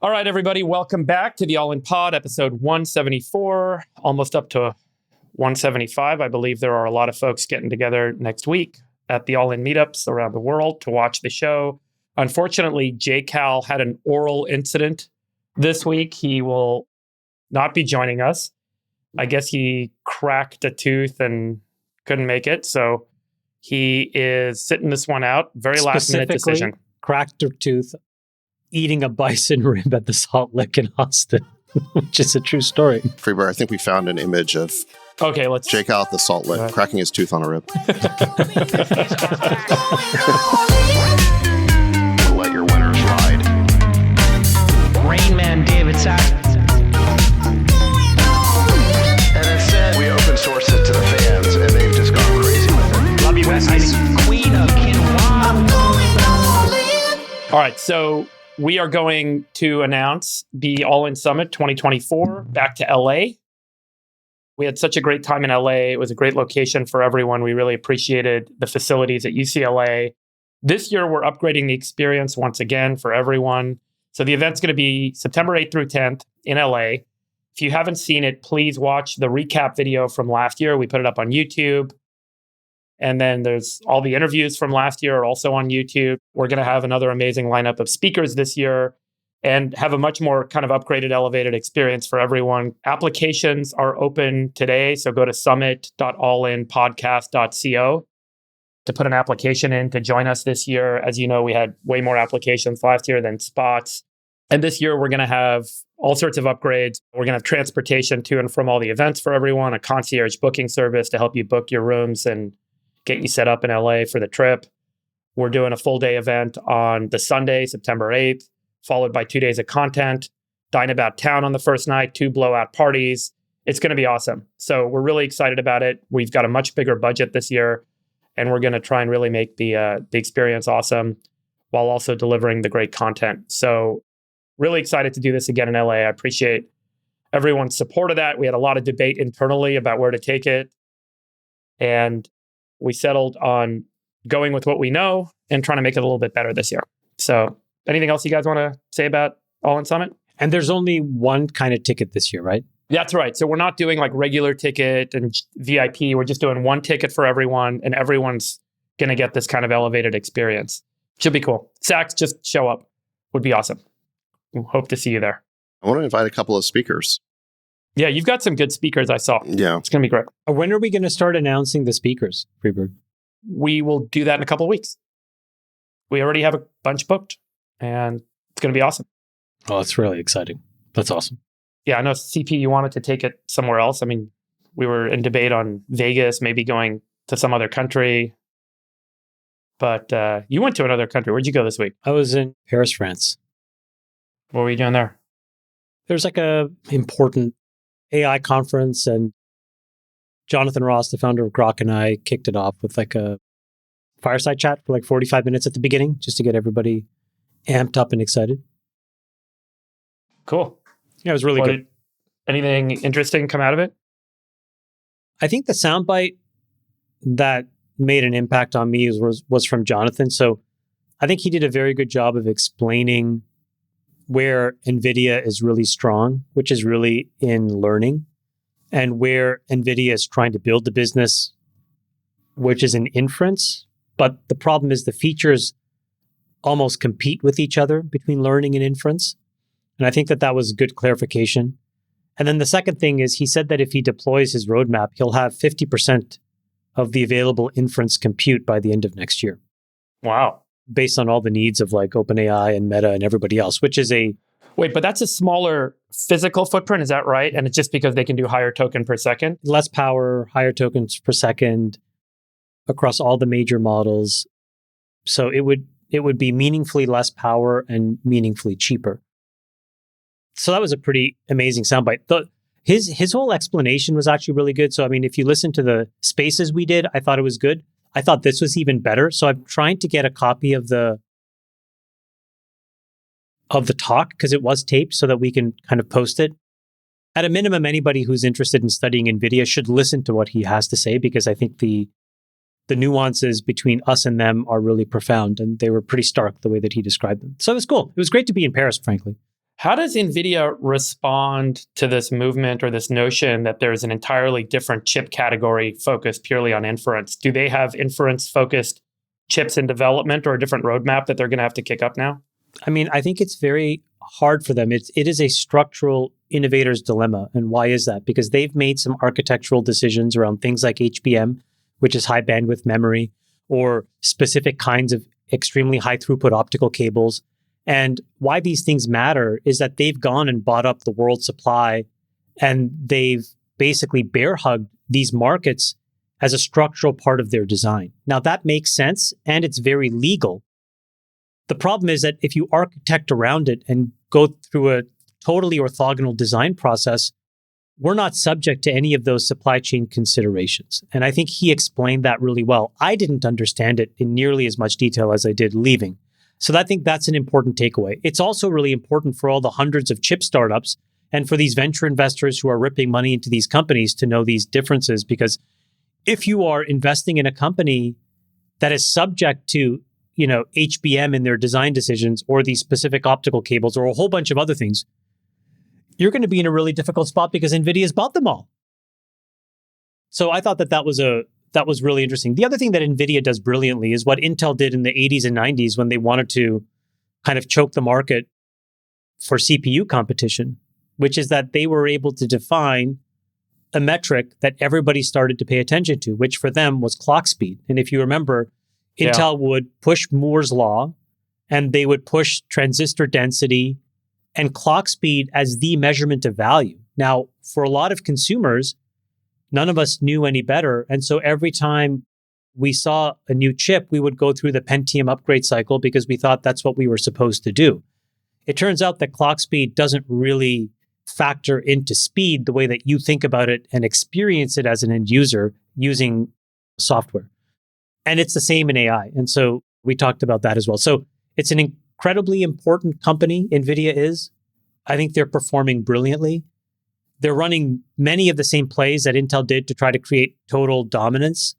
All right, everybody, welcome back to the All In Pod, episode 174, almost up to 175. I believe there are a lot of folks getting together next week at the All In meetups around the world to watch the show. Unfortunately, JCal had an oral incident this week. He will not be joining us. I guess he cracked a tooth and couldn't make it. So he is sitting this one out. Very last minute decision. Cracked a tooth eating a bison rib at the Salt Lick in Austin, which is a true story. Freebird, I think we found an image of Jake out at the Salt Lick cracking his tooth on a rib. Let your winners ride. Rain Man David Sack. And instead, we open source it to the fans, and they've just gone crazy with it. Love you, besties. Queen of Quinoa. All right, so we are going to announce the All In Summit 2024 back to LA. We had such a great time in LA. It was a great location for everyone. We really appreciated the facilities at UCLA. This year, we're upgrading the experience once again for everyone. So the event's going to be September 8th through 10th in LA. If you haven't seen it, please watch the recap video from last year. We put it up on YouTube. And then there's all the interviews from last year are also on YouTube. We're going to have another amazing lineup of speakers this year and have a much more kind of upgraded, elevated experience for everyone. Applications are open today. So go to summit.allinpodcast.co to put an application in to join us this year. As you know, we had way more applications last year than spots. And this year, we're going to have all sorts of upgrades. We're going to have transportation to and from all the events for everyone, a concierge booking service to help you book your rooms and get you set up in LA for the trip. We're doing a full day event on the Sunday, September 8th, followed by 2 days of content, dine about town on the first night, 2 blowout parties. It's going to be awesome. So we're really excited about it. We've got a much bigger budget this year, and we're going to try and really make the experience awesome while also delivering the great content. So really excited to do this again in LA. I appreciate everyone's support of that. We had a lot of debate internally about where to take it. And we settled on going with what we know and trying to make it a little bit better this year. So anything else you guys want to say about All In Summit? And there's only one kind of ticket this year, right? That's right. So we're not doing like regular ticket and VIP. We're just doing one ticket for everyone, and everyone's going to get this kind of elevated experience. Should be cool. Sachs, just show up. Would be awesome. Hope to see you there. I want to invite a couple of speakers. Yeah, you've got some good speakers I saw. Yeah. It's going to be great. When are we going to start announcing the speakers, Freebird? We will do that in a couple of weeks. We already have a bunch booked, and it's going to be awesome. Oh, that's really exciting. That's awesome. Yeah, I know, CP, you wanted to take it somewhere else. I mean, we were in debate on Vegas, maybe going to some other country. But you went to another country. Where'd you go this week? I was in Paris, France. What were you doing there? There's like a important AI conference, and Jonathan Ross, the founder of Grok, and I kicked it off with like a fireside chat for like 45 minutes at the beginning, just to get everybody amped up and excited. Cool. Yeah, it was really good. Anything interesting come out of it? I think the soundbite that made an impact on me was from Jonathan. So I think he did a very good job of explaining where Nvidia is really strong, which is really in learning, and where Nvidia is trying to build the business, which is in inference. But the problem is the features almost compete with each other between learning and inference. And I think that was good clarification. And then the second thing is he said that if he deploys his roadmap, he'll have 50% of the available inference compute by the end of next year. Wow. Based on all the needs of like OpenAI and Meta and everybody else, which is a... Wait, but that's a smaller physical footprint, is that right? And it's just because they can do higher token per second? Less power, higher tokens per second across all the major models. So it would be meaningfully less power and meaningfully cheaper. So that was a pretty amazing soundbite. His whole explanation was actually really good. So I mean, if you listen to the spaces we did, I thought it was good. I thought this was even better. So I'm trying to get a copy of the talk, because it was taped, so that we can kind of post it. At a minimum, anybody who's interested in studying NVIDIA should listen to what he has to say, because I think the nuances between us and them are really profound, and they were pretty stark the way that he described them. So it was cool. It was great to be in Paris, frankly. How does Nvidia respond to this movement or this notion that there's an entirely different chip category focused purely on inference? Do they have inference-focused chips in development or a different roadmap that they're going to have to kick up now? I mean, I think it's very hard for them. It is a structural innovator's dilemma. And why is that? Because they've made some architectural decisions around things like HBM, which is high bandwidth memory, or specific kinds of extremely high throughput optical cables. And why these things matter is that they've gone and bought up the world supply, and they've basically bear hugged these markets as a structural part of their design. Now, that makes sense, and it's very legal. The problem is that if you architect around it and go through a totally orthogonal design process, we're not subject to any of those supply chain considerations. And I think he explained that really well. I didn't understand it in nearly as much detail as I did leaving. So I think that's an important takeaway. It's also really important for all the hundreds of chip startups and for these venture investors who are ripping money into these companies to know these differences, because if you are investing in a company that is subject to, HBM in their design decisions or these specific optical cables or a whole bunch of other things, you're going to be in a really difficult spot because NVIDIA's bought them all. So I thought that was really interesting. The other thing that NVIDIA does brilliantly is what Intel did in the 80s and 90s when they wanted to kind of choke the market for CPU competition, which is that they were able to define a metric that everybody started to pay attention to, which for them was clock speed. And if you remember, Intel would push Moore's law, and they would push transistor density and clock speed as the measurement of value. Now, for a lot of consumers, none of us knew any better. And so every time we saw a new chip, we would go through the Pentium upgrade cycle because we thought that's what we were supposed to do. It turns out that clock speed doesn't really factor into speed the way that you think about it and experience it as an end user using software. And it's the same in AI. And so we talked about that as well. So it's an incredibly important company, NVIDIA is. I think they're performing brilliantly. They're running many of the same plays that Intel did to try to create total dominance.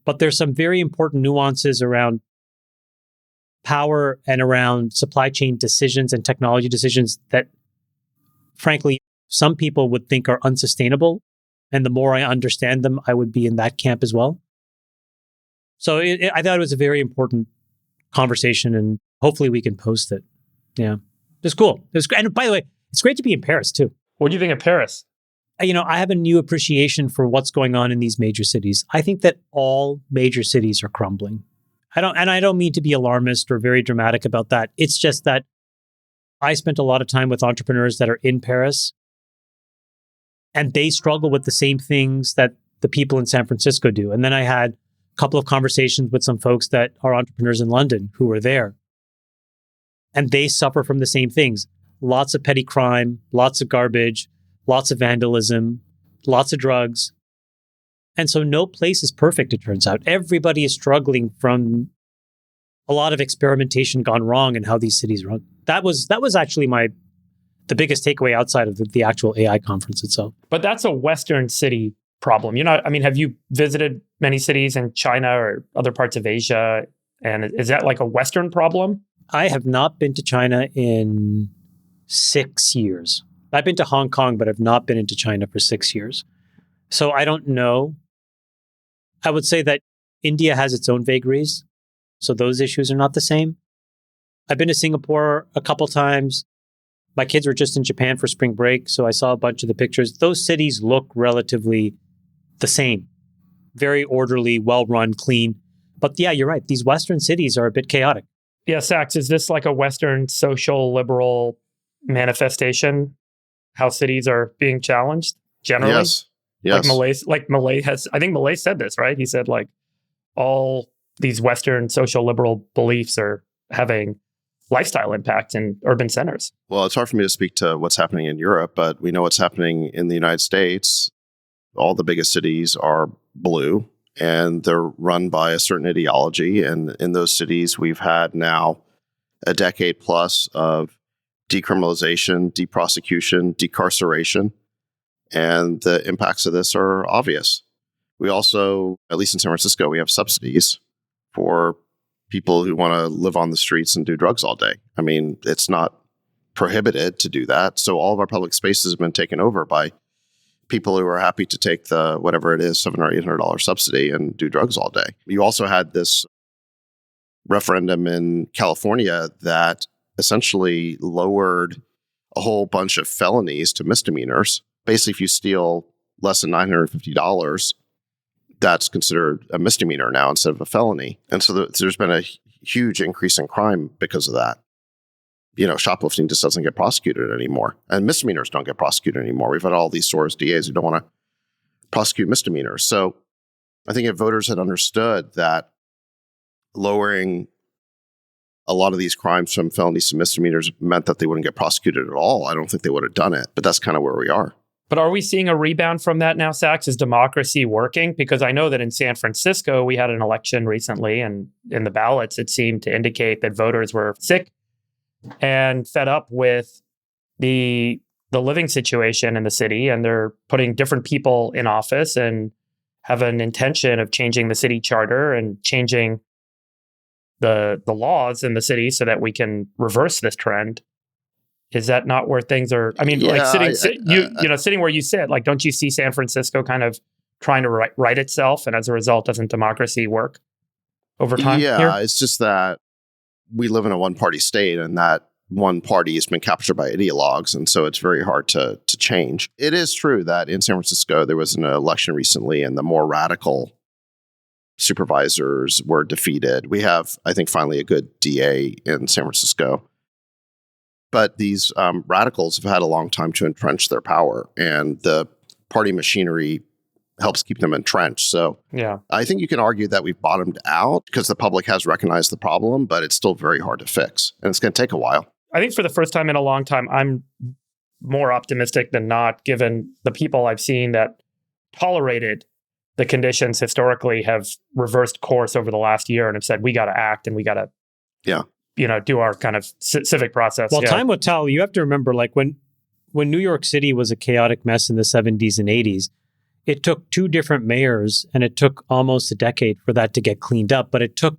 But there's some very important nuances around power and around supply chain decisions and technology decisions that, frankly, some people would think are unsustainable. And the more I understand them, I would be in that camp as well. So I thought it was a very important conversation, and hopefully we can post it. Yeah, it's cool. And by the way, it's great to be in Paris too. What do you think of Paris? I have a new appreciation for what's going on in these major cities. I think that all major cities are crumbling. I don't mean to be alarmist or very dramatic about that. It's just that I spent a lot of time with entrepreneurs that are in Paris, and they struggle with the same things that the people in San Francisco do. And then I had a couple of conversations with some folks that are entrepreneurs in London who were there, and they suffer from the same things. Lots of petty crime, lots of garbage, lots of vandalism, lots of drugs. And so no place is perfect, it turns out. Everybody is struggling from a lot of experimentation gone wrong in how these cities run. That was actually the biggest takeaway outside of the actual AI conference itself. But that's a Western city problem. Have you visited many cities in China or other parts of Asia? And is that like a Western problem? I have not been to China in 6 years. I've been to Hong Kong, but I've not been into China for 6 years. So I don't know. I would say that India has its own vagaries. So those issues are not the same. I've been to Singapore a couple times. My kids were just in Japan for spring break, so I saw a bunch of the pictures. Those cities look relatively the same. Very orderly, well-run, clean. But yeah, you're right. These Western cities are a bit chaotic. Yeah, Sachs, is this like a Western social liberal manifestation? How cities are being challenged generally? Yes. Malay has, I think Malay said this, right? He said like all these Western social liberal beliefs are having lifestyle impact in urban centers. Well, it's hard for me to speak to what's happening in Europe, but we know what's happening in the United States. All the biggest cities are blue, and they're run by a certain ideology. And in those cities, we've had now a decade plus of decriminalization, deprosecution, decarceration, and the impacts of this are obvious. We also, at least in San Francisco, we have subsidies for people who want to live on the streets and do drugs all day. I mean, it's not prohibited to do that. So all of our public spaces have been taken over by people who are happy to take the, whatever it is, $700 or $800 subsidy and do drugs all day. You also had this referendum in California that essentially lowered a whole bunch of felonies to misdemeanors. Basically, if you steal less than $950, that's considered a misdemeanor now instead of a felony. And so there's been a huge increase in crime because of that. Shoplifting just doesn't get prosecuted anymore. And misdemeanors don't get prosecuted anymore. We've had all these Soros DAs who don't want to prosecute misdemeanors. So I think if voters had understood that lowering a lot of these crimes from felonies to misdemeanors meant that they wouldn't get prosecuted at all, I don't think they would have done it. But that's kind of where we are. But are we seeing a rebound from that now, Sachs? Is democracy working? Because I know that in San Francisco, we had an election recently, and in the ballots, it seemed to indicate that voters were sick and fed up with the living situation in the city, and they're putting different people in office and have an intention of changing the city charter and changing the laws in the city so that we can reverse this trend. Is that not where things are? I mean, sitting where you sit, like, don't you see San Francisco kind of trying to right itself, and as a result, doesn't democracy work over time? Yeah, here? It's just that we live in a one-party state, and that one party has been captured by ideologues, and so it's very hard to change. It is true that in San Francisco, there was an election recently, and the more radical supervisors were defeated. We have, I think, finally a good DA in San Francisco. But these radicals have had a long time to entrench their power, and the party machinery helps keep them entrenched. So yeah, I think you can argue that we've bottomed out because the public has recognized the problem, but it's still very hard to fix, and it's going to take a while. I think for the first time in a long time, I'm more optimistic than not, given the people I've seen that tolerated the conditions historically have reversed course over the last year and have said, we got to act and we got to do our kind of civic process. Well, time will tell. You have to remember, like when New York City was a chaotic mess in the 70s and 80s, it took two different mayors and it took almost a decade for that to get cleaned up. But it took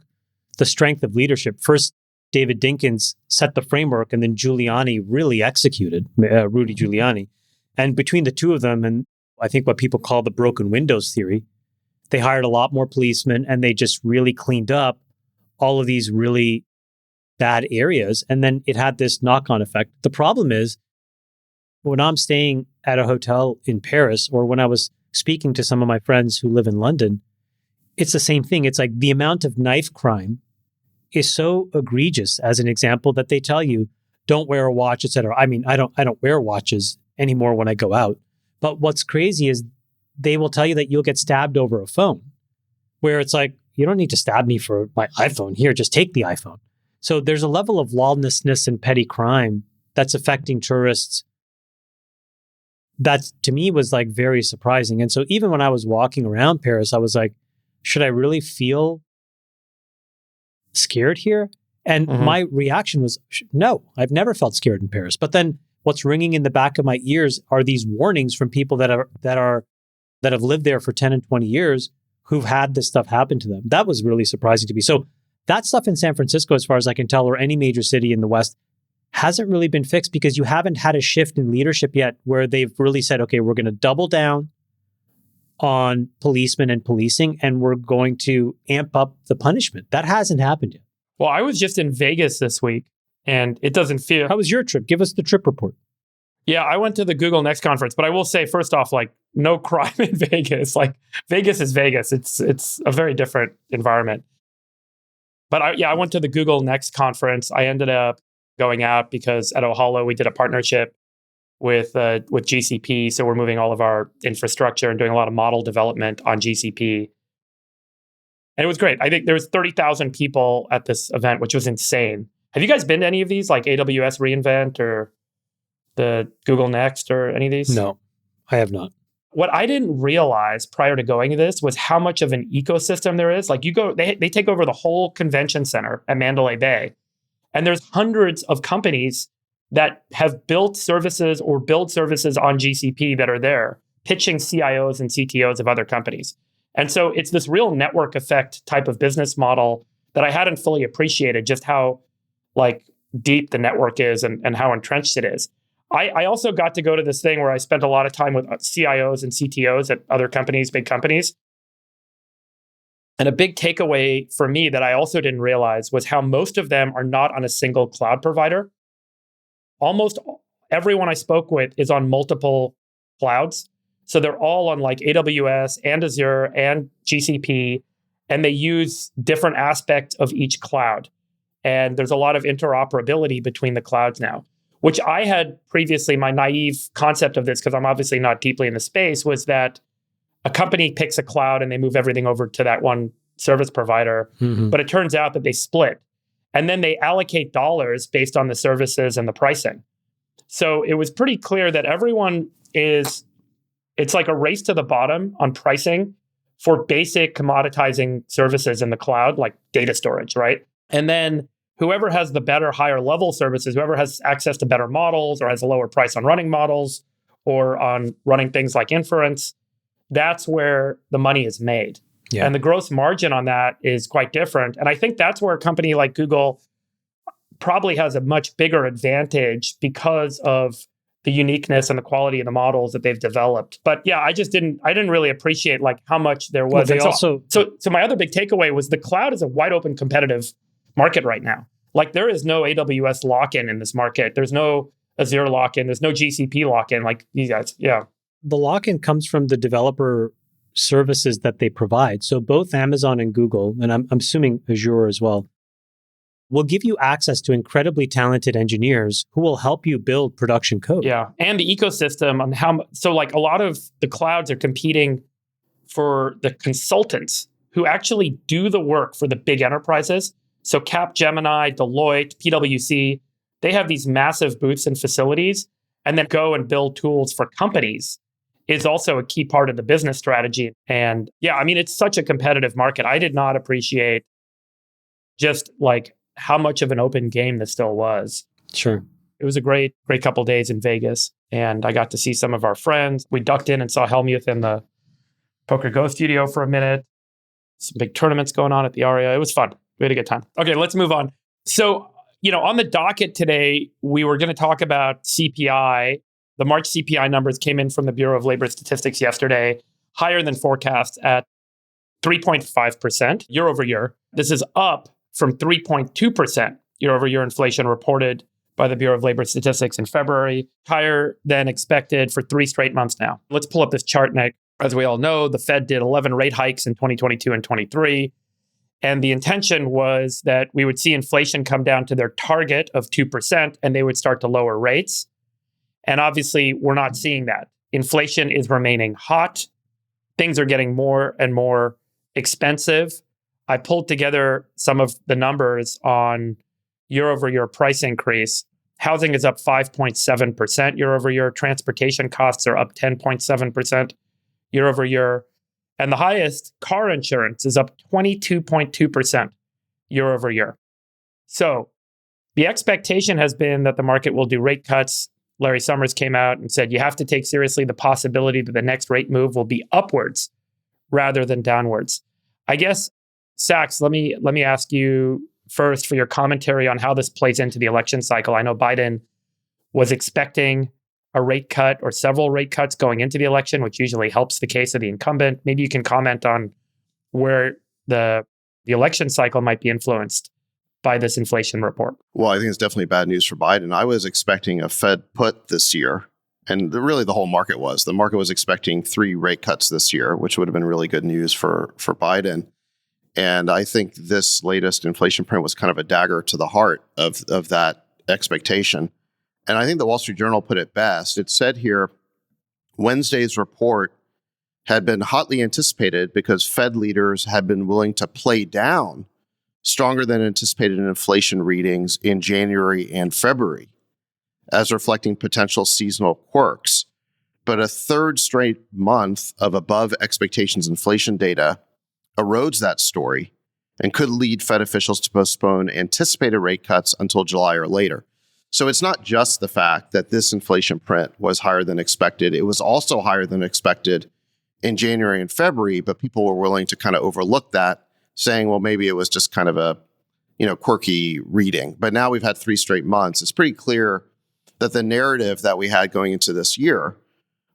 the strength of leadership. First, David Dinkins set the framework, and then Giuliani really executed, Rudy Giuliani. And between the two of them, and I think what people call the broken windows theory, they hired a lot more policemen, and they just really cleaned up all of these really bad areas. And then it had this knock-on effect. The problem is, when I'm staying at a hotel in Paris, or when I was speaking to some of my friends who live in London, it's the same thing. It's like the amount of knife crime is so egregious, as an example, that they tell you, don't wear a watch, etc. I mean, I don't wear watches anymore when I go out. But what's crazy is they will tell you that you'll get stabbed over a phone, where it's like, you don't need to stab me for my iPhone. Here, just take the iPhone. So there's a level of lawlessness and petty crime that's affecting tourists that, to me, was like very surprising. And so even when I was walking around Paris, I was like, should I really feel scared here? And my reaction was, no, I've never felt scared in Paris. But then what's ringing in the back of my ears are these warnings from people that have lived there for 10 and 20 years who've had this stuff happen to them. That was really surprising to me. So that stuff in San Francisco, as far as I can tell, or any major city in the West, hasn't really been fixed because you haven't had a shift in leadership yet where they've really said, okay, we're going to double down on policemen and policing, and we're going to amp up the punishment. That hasn't happened yet. Well, I was just in Vegas this week, and it doesn't feel... How was your trip? Give us the trip report. Yeah, I went to the Google Next conference, but I will say, first off, like, no crime in Vegas. Like, Vegas is Vegas. It's a very different environment. But I went to the Google Next conference. I ended up going out because at Ohalo, we did a partnership with GCP. So we're moving all of our infrastructure and doing a lot of model development on GCP. And it was great. I think there was 30,000 people at this event, which was insane. Have you guys been to any of these, like AWS reInvent or the Google Next or any of these? No, I have not. What I didn't realize prior to going to this was how much of an ecosystem there is. Like, you go, they take over the whole convention center at Mandalay Bay. And there's hundreds of companies that have built services or build services on GCP that are there, pitching CIOs and CTOs of other companies. And so it's this real network effect type of business model that I hadn't fully appreciated, just how, like, deep the network is and how entrenched it is. I also got to go to this thing where I spent a lot of time with CIOs and CTOs at other companies, big companies. And a big takeaway for me that I also didn't realize was how most of them are not on a single cloud provider. Almost everyone I spoke with is on multiple clouds. So they're all on like AWS and Azure and GCP, and they use different aspects of each cloud. And there's a lot of interoperability between the clouds now, which I had previously, my naive concept of this, because I'm obviously not deeply in the space, was that a company picks a cloud and they move everything over to that one service provider. Mm-hmm. But it turns out that they split. And then they allocate dollars based on the services and the pricing. So it was pretty clear that everyone it's like a race to the bottom on pricing for basic commoditizing services in the cloud, like data storage, right? And then whoever has the better, higher level services, whoever has access to better models or has a lower price on running models or on running things like inference, that's where the money is made. Yeah. And the gross margin on that is quite different. And I think that's where a company like Google probably has a much bigger advantage because of the uniqueness and the quality of the models that they've developed. But yeah, I didn't really appreciate like how much there was. Well, so my other big takeaway was the cloud is a wide open competitive market right now. Like there is no AWS lock-in in this market. There's no Azure lock-in. There's no GCP lock-in like these guys. Yeah. The lock-in comes from the developer services that they provide. So both Amazon and Google, and I'm assuming Azure as well, will give you access to incredibly talented engineers who will help you build production code. Yeah. And the ecosystem on so like a lot of the clouds are competing for the consultants who actually do the work for the big enterprises. So Capgemini, Deloitte, PwC, they have these massive booths and facilities, and then go and build tools for companies is also a key part of the business strategy. And yeah, I mean, it's such a competitive market. I did not appreciate just like how much of an open game this still was. Sure. It was a great couple of days in Vegas. And I got to see some of our friends. We ducked in and saw Helmuth in the Poker Go studio for a minute. Some big tournaments going on at the Aria. It was fun. We had a good time. Okay, let's move on. So, on the docket today, we were going to talk about CPI. The March CPI numbers came in from the Bureau of Labor Statistics yesterday, higher than forecast at 3.5% year over year. This is up from 3.2% year over year inflation reported by the Bureau of Labor Statistics in February, higher than expected for 3 straight months now. Let's pull up this chart, Nick. As we all know, the Fed did 11 rate hikes in 2022 and 23. And the intention was that we would see inflation come down to their target of 2% and they would start to lower rates. And obviously, we're not seeing that. Inflation is remaining hot. Things are getting more and more expensive. I pulled together some of the numbers on year over year price increase. Housing is up 5.7% year over year. Transportation costs are up 10.7% year over year. And the highest, car insurance, is up 22.2% year over year. So the expectation has been that the market will do rate cuts. Larry Summers came out and said, you have to take seriously the possibility that the next rate move will be upwards rather than downwards. I guess, Sachs, let me ask you first for your commentary on how this plays into the election cycle. I know Biden was expecting a rate cut or several rate cuts going into the election, which usually helps the case of the incumbent. Maybe you can comment on where the election cycle might be influenced by this inflation report. Well, I think it's definitely bad news for Biden. I was expecting a Fed put this year, and really the whole market was. The market was expecting 3 rate cuts this year, which would have been really good news for Biden. And I think this latest inflation print was kind of a dagger to the heart of that expectation. And I think the Wall Street Journal put it best. It said here, Wednesday's report had been hotly anticipated because Fed leaders had been willing to play down stronger than anticipated inflation readings in January and February, as reflecting potential seasonal quirks. But a third straight month of above expectations inflation data erodes that story and could lead Fed officials to postpone anticipated rate cuts until July or later. So it's not just the fact that this inflation print was higher than expected. It was also higher than expected in January and February, but people were willing to kind of overlook that, saying, well, maybe it was just kind of a quirky reading. But now we've had 3 straight months. It's pretty clear that the narrative that we had going into this year,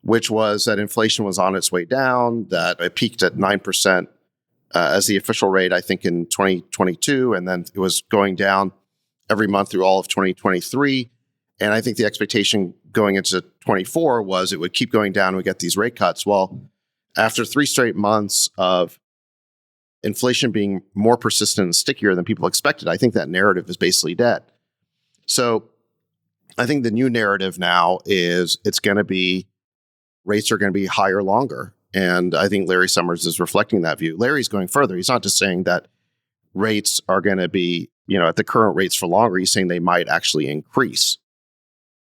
which was that inflation was on its way down, that it peaked at 9% as the official rate, I think, in 2022, and then it was going down every month through all of 2023. And I think the expectation going into 24 was it would keep going down and we get these rate cuts. Well, after 3 straight months of inflation being more persistent and stickier than people expected, I think that narrative is basically dead. So I think the new narrative now is rates are going to be higher longer. And I think Larry Summers is reflecting that view. Larry's going further. He's not just saying that rates are going to be, at the current rates for longer. He's saying they might actually increase.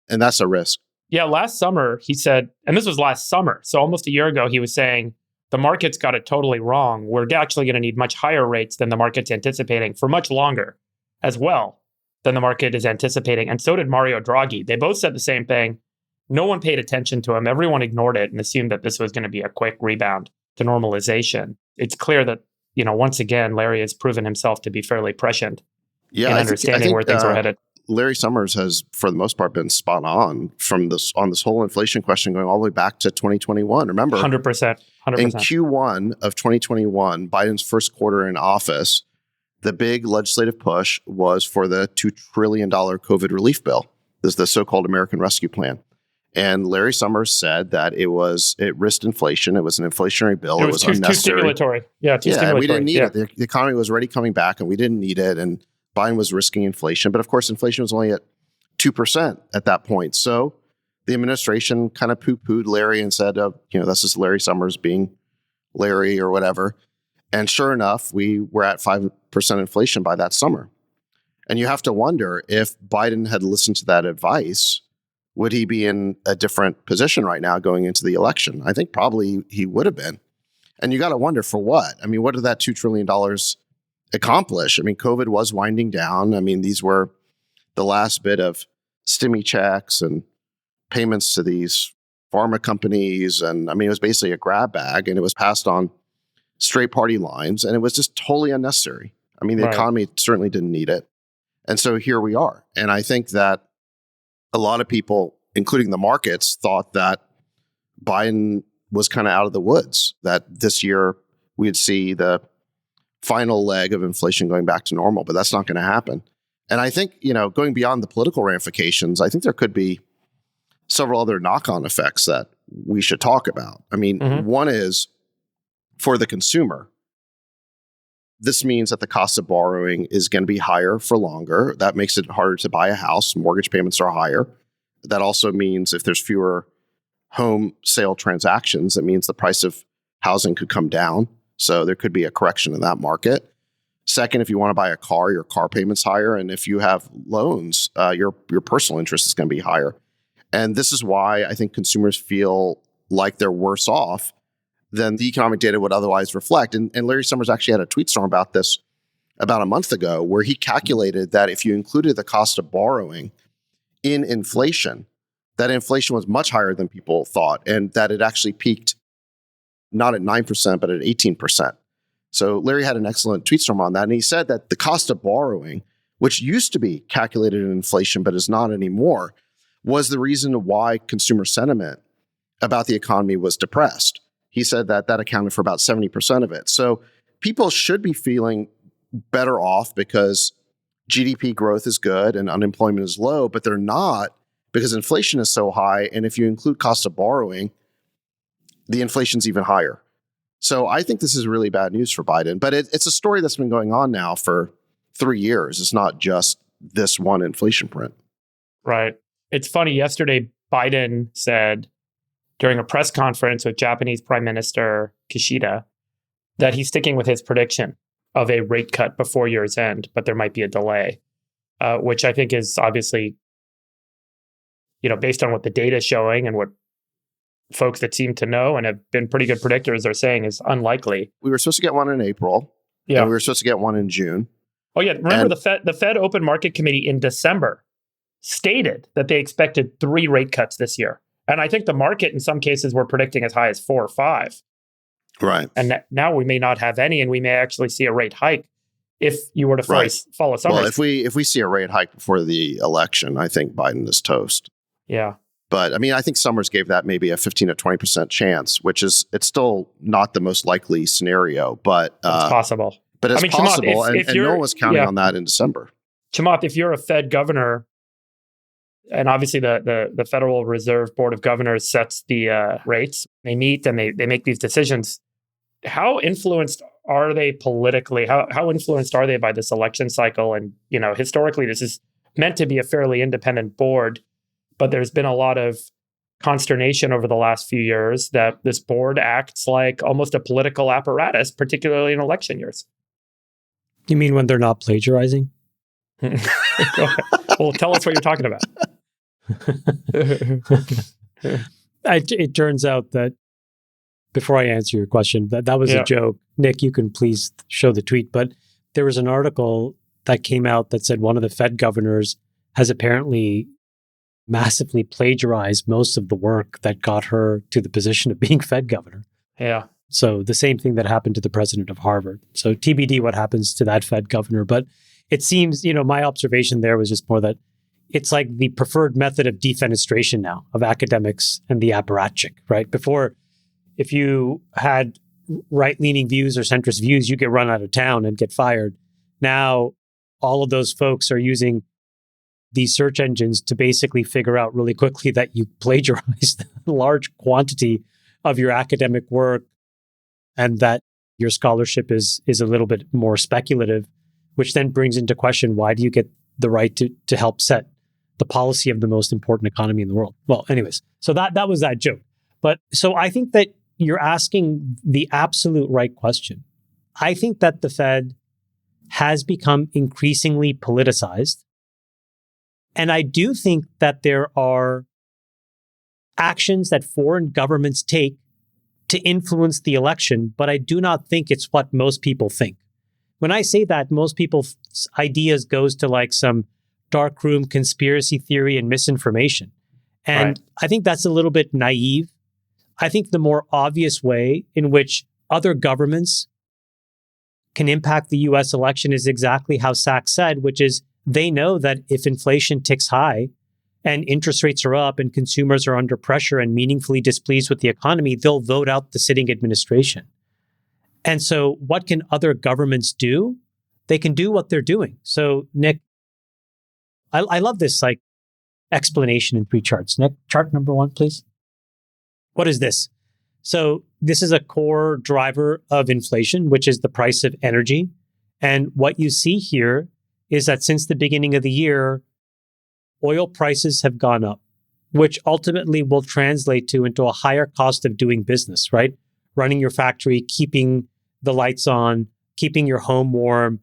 And that's a risk. Yeah, last summer, he said, and this was last summer, so almost a year ago, he was saying, the market's got it totally wrong. We're actually going to need much higher rates than the market's anticipating for much longer as well than the market is anticipating. And so did Mario Draghi. They both said the same thing. No one paid attention to him. Everyone ignored it and assumed that this was going to be a quick rebound to normalization. It's clear that, once again, Larry has proven himself to be fairly prescient in understanding where things are headed. Larry Summers has, for the most part, been spot on on this whole inflation question going all the way back to 2021. Remember, 100%. In Q1 of 2021, Biden's first quarter in office, the big legislative push was for the $2 trillion COVID relief bill. This is the so-called American Rescue Plan. And Larry Summers said that it risked inflation. It was an inflationary bill. It was unnecessary. Too stimulatory. Yeah, too stimulatory. We didn't need it. The economy was already coming back and we didn't need it. And Biden was risking inflation. But of course, inflation was only at 2% at that point. So the administration kind of poo-pooed Larry and said, this is Larry Summers being Larry or whatever. And sure enough, we were at 5% inflation by that summer. And you have to wonder, if Biden had listened to that advice, would he be in a different position right now going into the election? I think probably he would have been. And you got to wonder, for what? I mean, what did that $2 trillion accomplish? I mean, COVID was winding down. I mean, these were the last bit of stimmy checks and payments to these pharma companies. And I mean, it was basically a grab bag, and it was passed on straight party lines, and it was just totally unnecessary. I mean, the economy certainly didn't need it. And so here we are. And I think that a lot of people, including the markets, thought that Biden was kind of out of the woods, that this year we'd see the final leg of inflation going back to normal, but that's not going to happen. And I think, going beyond the political ramifications, I think there could be several other knock-on effects that we should talk about. I mean, one is, for the consumer, this means that the cost of borrowing is going to be higher for longer. That makes it harder to buy a house. Mortgage payments are higher. That also means if there's fewer home sale transactions, it means the price of housing could come down. So there could be a correction in that market. Second, if you want to buy a car, your car payment's higher. And if you have loans, your personal interest is going to be higher. And this is why I think consumers feel like they're worse off than the economic data would otherwise reflect. And Larry Summers actually had a tweet storm about this about a month ago, where he calculated that if you included the cost of borrowing in inflation, that inflation was much higher than people thought, and that it actually peaked not at 9%, but at 18%. So Larry had an excellent tweet storm on that. And he said that the cost of borrowing, which used to be calculated in inflation, but is not anymore, was the reason why consumer sentiment about the economy was depressed. He said that accounted for about 70% of it. So people should be feeling better off because GDP growth is good and unemployment is low, but they're not because inflation is so high. And if you include cost of borrowing, the inflation's even higher. So I think this is really bad news for Biden. But it's a story that's been going on now for 3 years. It's not just this one inflation print. Right. It's funny. Yesterday, Biden said during a press conference with Japanese Prime Minister Kishida that he's sticking with his prediction of a rate cut before year's end, but there might be a delay, which I think is obviously, based on what the data is showing and what folks that seem to know and have been pretty good predictors are saying is unlikely. We were supposed to get one in April. Yeah. And we were supposed to get one in June. Oh, yeah. Remember, the Fed Open Market Committee in December stated that they expected 3 rate cuts this year. And I think the market in some cases were predicting as high as 4 or 5. Right. And now we may not have any, and we may actually see a rate hike if you were to follow Summers. Well, if we see a rate hike before the election, I think Biden is toast. Yeah. But I mean, I think Summers gave that maybe a 15 to 20% chance, which is, it's still not the most likely scenario, but it's possible. But it's possible, Chamath, and no one was counting on that in December. Chamath, if you're a Fed governor, and obviously the Federal Reserve Board of Governors sets the rates, they meet and they make these decisions. How influenced are they politically? How influenced are they by this election cycle? And, historically, this is meant to be a fairly independent board, but there's been a lot of consternation over the last few years that this board acts like almost a political apparatus, particularly in election years. You mean when they're not plagiarizing? Well, tell us what you're talking about. It turns out that, before I answer your question, that was a joke. Nick, you can please show the tweet, but there was an article that came out that said one of the Fed governors has apparently massively plagiarized most of the work that got her to the position of being Fed governor. Yeah. So the same thing that happened to the president of Harvard. So TBD what happens to that Fed governor. But it seems, my observation there was just more that it's like the preferred method of defenestration now of academics and the apparatchik, right? Before, if you had right-leaning views or centrist views, you get run out of town and get fired. Now, all of those folks are using these search engines to basically figure out really quickly that you plagiarized a large quantity of your academic work and that your scholarship is a little bit more speculative, which then brings into question, why do you get the right to help set the policy of the most important economy in the world? Well, anyways, so that was that joke. But so I think that you're asking the absolute right question. I think that the Fed has become increasingly politicized. And I do think that there are actions that foreign governments take to influence the election, but I do not think it's what most people think. When I say that, most people's ideas goes to like some darkroom conspiracy theory and misinformation. And Right. I think that's a little bit naive. I think the more obvious way in which other governments can impact the US election is exactly how Sachs said, which is they know that if inflation ticks high and interest rates are up and consumers are under pressure and meaningfully displeased with the economy, they'll vote out the sitting administration. And so what can other governments do? They can do what they're doing. So Nick, I love this like explanation in 3 charts. Nick, chart number 1, please. What is this? So this is a core driver of inflation, which is the price of energy. And what you see here is that since the beginning of the year, oil prices have gone up, which ultimately will translate into a higher cost of doing business, right? Running your factory, keeping the lights on, keeping your home warm,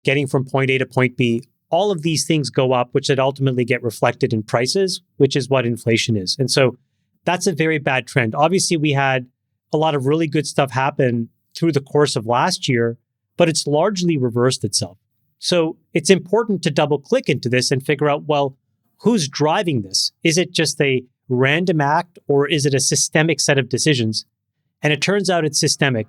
getting from point A to point B. All of these things go up, which then ultimately get reflected in prices, which is what inflation is. And so that's a very bad trend. Obviously, we had a lot of really good stuff happen through the course of last year, but it's largely reversed itself. So it's important to double click into this and figure out, well, who's driving this? Is it just a random act or is it a systemic set of decisions? And it turns out it's systemic.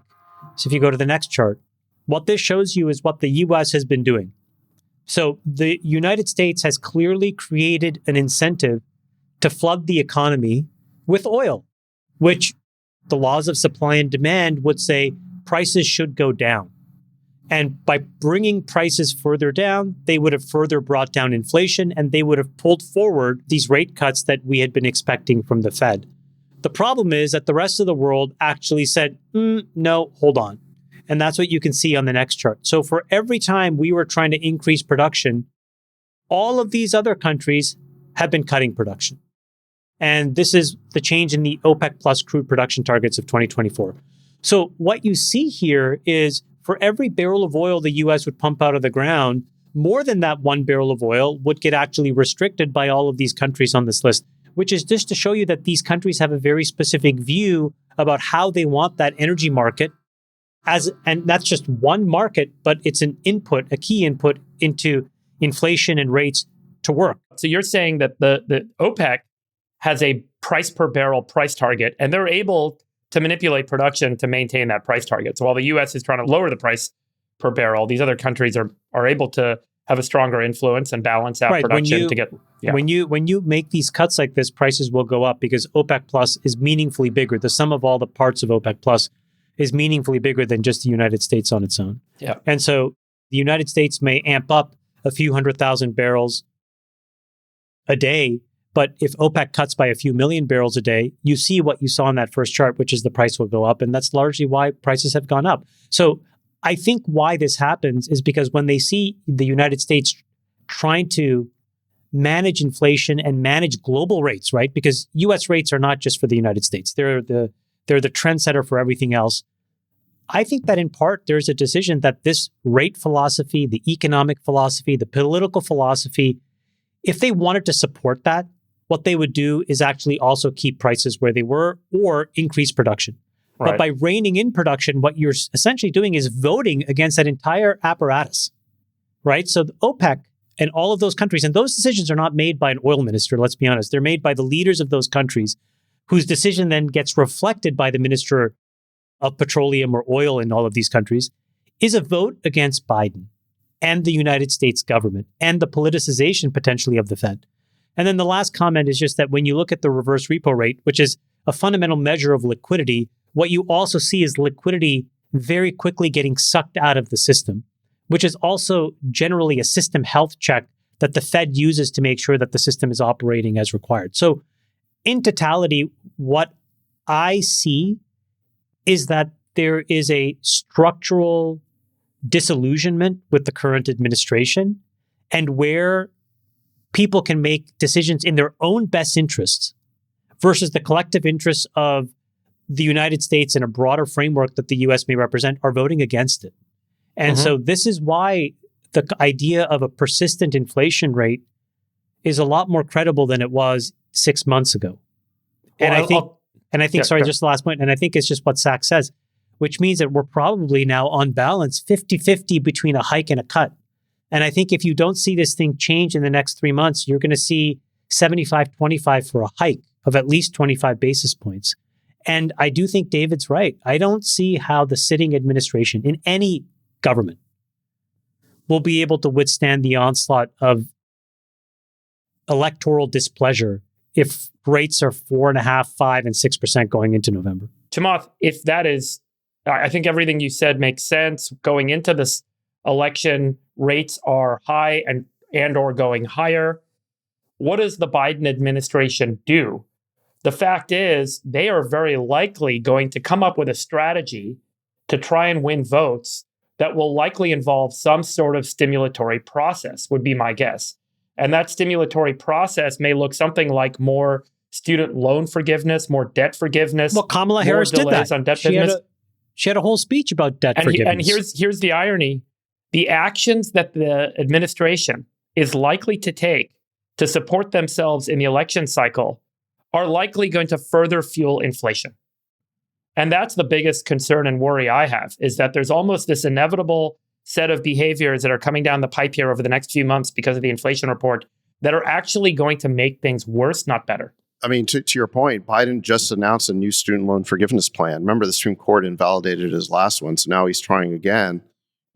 So if you go to the next chart, what this shows you is what the US has been doing. So the United States has clearly created an incentive to flood the economy with oil, which the laws of supply and demand would say prices should go down. And by bringing prices further down, they would have further brought down inflation and they would have pulled forward these rate cuts that we had been expecting from the Fed. The problem is that the rest of the world actually said, no, hold on. And that's what you can see on the next chart. So for every time we were trying to increase production, all of these other countries have been cutting production. And this is the change in the OPEC plus crude production targets of 2024. So what you see here is for every barrel of oil the US would pump out of the ground, more than that 1 barrel of oil would get actually restricted by all of these countries on this list, which is just to show you that these countries have a very specific view about how they want that energy market and that's just one market, but it's an input, a key input into inflation and rates to work. So you're saying that the OPEC has a price per barrel price target, and they're able to manipulate production to maintain that price target. So while the US is trying to lower the price per barrel. These other countries are able to have a stronger influence and balance out Right. production to get. Yeah. When you make these cuts like this, prices will go up because OPEC Plus is meaningfully bigger. The sum of all the parts of OPEC Plus is meaningfully bigger than just the United States on its own. Yeah. And so the United States may amp up a few 100,000 barrels a day, but if OPEC cuts by a few million barrels a day, you see what you saw in that first chart, which is the price will go up. And that's largely why prices have gone up. So I think why this happens is because when they see the United States trying to manage inflation and manage global rates, right? Because US rates are not just for the United States. They're the trendsetter for everything else. I think that in part there's a decision that this rate philosophy, the economic philosophy, the political philosophy, if they wanted to support that, what they would do is actually also keep prices where they were or increase production. Right. But by reining in production, what you're essentially doing is voting against that entire apparatus, right? So the OPEC and all of those countries, and those decisions are not made by an oil minister, let's be honest. They're made by the leaders of those countries, whose decision then gets reflected by the minister of petroleum or oil in all of these countries, is a vote against Biden and the United States government and the politicization potentially of the Fed. And then the last comment is just that when you look at the reverse repo rate, which is a fundamental measure of liquidity, what you also see is liquidity very quickly getting sucked out of the system, which is also generally a system health check that the Fed uses to make sure that the system is operating as required. So in totality, what I see is that there is a structural disillusionment with the current administration, and where people can make decisions in their own best interests versus the collective interests of the United States and a broader framework that the US may represent are voting against it. And so this is why the idea of a persistent inflation rate is a lot more credible than it was 6 months ago. And I think, just the last point, and I think it's just what Sachs says, which means that we're probably now on balance 50-50 between a hike and a cut. And I think if you don't see this thing change in the next 3 months, you're going to see 75-25 for a hike of at least 25 basis points. And I do think David's right. I don't see how the sitting administration in any government will be able to withstand the onslaught of electoral displeasure if rates are 4.5%, 5%, and 6% going into November. Chamath, if that is, I think everything you said makes sense. Going into this election, rates are high and or going higher. What does the Biden administration do? The fact is, they are very likely going to come up with a strategy to try and win votes that will likely involve some sort of stimulatory process, would be my guess. And that stimulatory process may look something like more student loan forgiveness, more debt forgiveness. Well, Kamala Harris did that. On debt forgiveness. She had a whole speech about debt forgiveness. And here's the irony. The actions that the administration is likely to take to support themselves in the election cycle are likely going to further fuel inflation. And that's the biggest concern and worry I have, is that there's almost this inevitable set of behaviors that are coming down the pipe here over the next few months because of the inflation report that are actually going to make things worse, not better. I mean, to your point, Biden just announced a new student loan forgiveness plan. Remember, the Supreme Court invalidated his last one, so now he's trying again.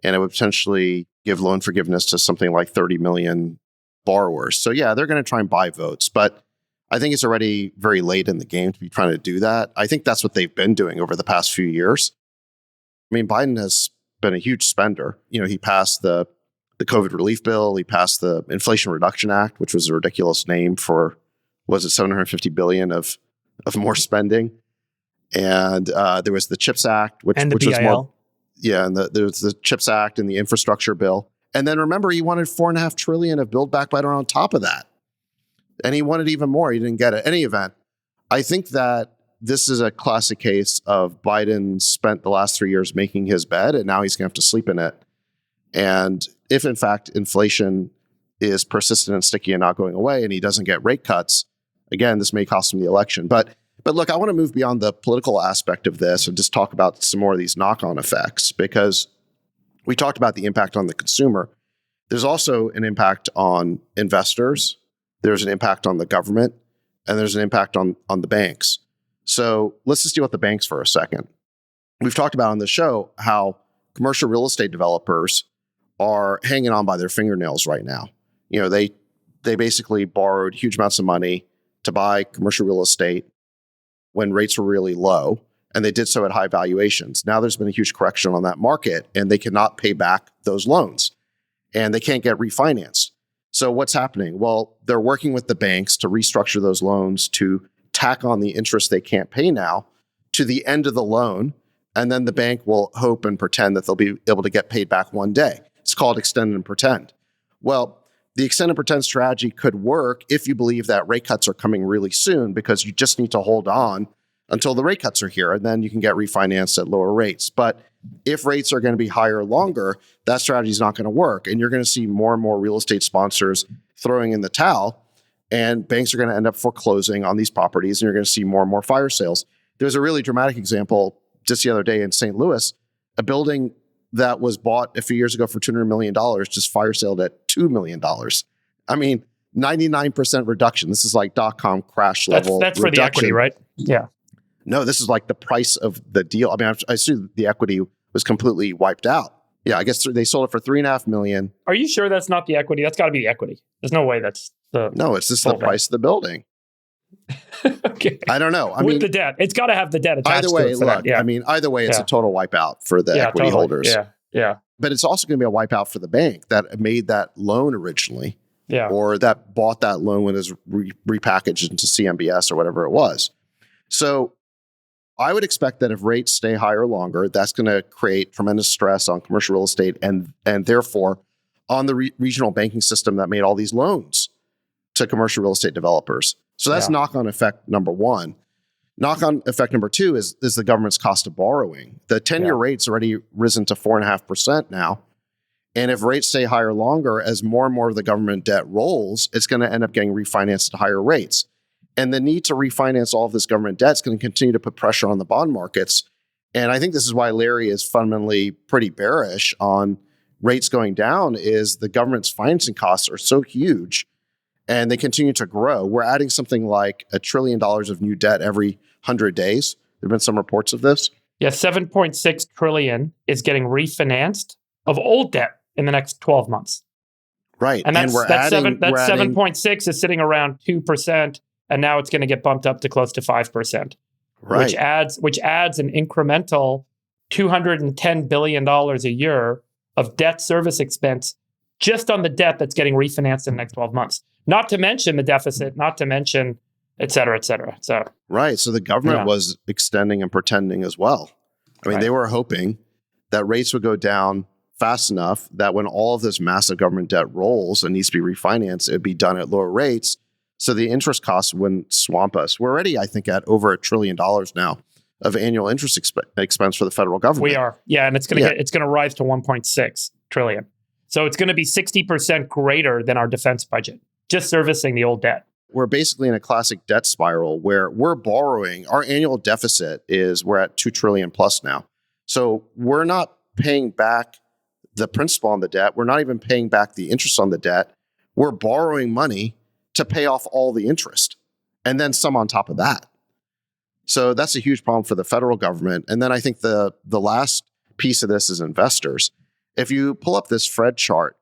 And it would potentially give loan forgiveness to something like 30 million borrowers. So yeah, they're going to try and buy votes. But I think it's already very late in the game to be trying to do that. I think that's what they've been doing over the past few years. I mean, Biden has been a huge spender. You know, he passed the COVID relief bill. He passed the Inflation Reduction Act, which was a ridiculous name for, was it $750 billion of more spending? And there was the CHIPS Act, which was more, and there was the CHIPS Act and the infrastructure bill. And then remember, he wanted $4.5 trillion of Build Back Better on top of that. And he wanted even more. He didn't get it. Any event, I think that this is a classic case of Biden spent the last 3 years making his bed, and now he's going to have to sleep in it. And if, in fact, inflation is persistent and sticky and not going away, and he doesn't get rate cuts, again, this may cost him the election. But look, I want to move beyond the political aspect of this and just talk about some more of these knock-on effects, because we talked about the impact on the consumer. There's also an impact on investors. There's an impact on the government, and there's an impact on the banks. So let's just deal with the banks for a second. We've talked about on the show how commercial real estate developers are hanging on by their fingernails right now. They basically borrowed huge amounts of money to buy commercial real estate when rates were really low, and they did so at high valuations. Now there's been a huge correction on that market, and they cannot pay back those loans, and they can't get refinanced. So what's happening? Well, they're working with the banks to restructure those loans to tack on the interest they can't pay now to the end of the loan, and then the bank will hope and pretend that they'll be able to get paid back one day. It's called extend and pretend. Well, the extend and pretend strategy could work if you believe that rate cuts are coming really soon, because you just need to hold on until the rate cuts are here, and then you can get refinanced at lower rates. But if rates are going to be higher longer, that strategy is not going to work. And you're going to see more and more real estate sponsors throwing in the towel, and banks are going to end up foreclosing on these properties, and you're going to see more and more fire sales. There's a really dramatic example just the other day in St. Louis, a building that was bought a few years ago for $200 million, just fire sailed at $2 million. I mean, 99% reduction. This is like .com crash level. That's for reduction. the equity, right? Yeah. No, this is like the price of the deal. I mean, I assume the equity was completely wiped out. Yeah, I guess they sold it for $3.5 million. Are you sure that's not the equity? That's got to be the equity. There's no way that's the. No, it's just the price of the building. Okay. I don't know. With the debt, it's got to have the debt attached either way, to it. look, Yeah. I mean, either way, it's a total wipeout for the equity holders. Yeah, yeah. But it's also going to be a wipeout for the bank that made that loan originally, or that bought that loan when it was repackaged into CMBS or whatever it was. So I would expect that if rates stay higher longer, that's going to create tremendous stress on commercial real estate and therefore on the regional banking system that made all these loans to commercial real estate developers. So that's knock-on effect number one. Knock-on effect number two is the government's cost of borrowing. The 10-year rate's already risen to 4.5% now. And if rates stay higher longer, as more and more of the government debt rolls, it's going to end up getting refinanced at higher rates. And the need to refinance all of this government debt is going to continue to put pressure on the bond markets. And I think this is why Larry is fundamentally pretty bearish on rates going down, is the government's financing costs are so huge and they continue to grow. We're adding something like $1 trillion of new debt every 100 days. There have been some reports of this. Yeah, 7.6 trillion is getting refinanced of old debt in the next 12 months. Right. And that's 7.6 is sitting around 2%, and now it's going to get bumped up to close to 5%. Right. Which adds an incremental $210 billion a year of debt service expense just on the debt that's getting refinanced in the next 12 months. Not to mention the deficit, not to mention, et cetera, et cetera. So, right. So the government was extending and pretending as well. I mean, they were hoping that rates would go down fast enough that when all of this massive government debt rolls and needs to be refinanced, it would be done at lower rates. So the interest costs wouldn't swamp us. We're already, I think, at over $1 trillion now of annual interest expense for the federal government. We are. Yeah. And it's going to rise to 1.6 trillion. So it's going to be 60% greater than our defense budget, just servicing the old debt. We're basically in a classic debt spiral where we're borrowing. Our annual deficit we're at 2 trillion plus now. So we're not paying back the principal on the debt. We're not even paying back the interest on the debt. We're borrowing money to pay off all the interest and then some on top of that. So that's a huge problem for the federal government. And then I think the last piece of this is investors. If you pull up this Fed chart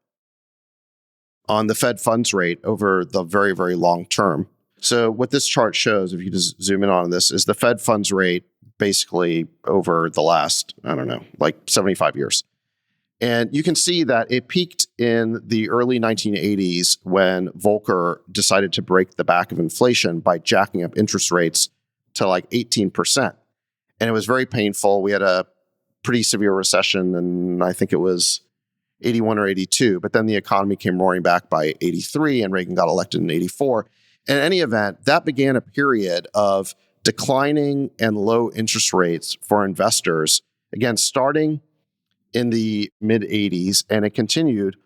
on the Fed funds rate over the very, very long term. So what this chart shows, if you just zoom in on this, is the Fed funds rate basically over the last, 75 years. And you can see that it peaked in the early 1980s when Volcker decided to break the back of inflation by jacking up interest rates to like 18%. And it was very painful. We had a pretty severe recession, and I think it was 81 or 82. But then the economy came roaring back by 83, and Reagan got elected in 84. In any event, that began a period of declining and low interest rates for investors, again, starting in the mid 80s, and it continued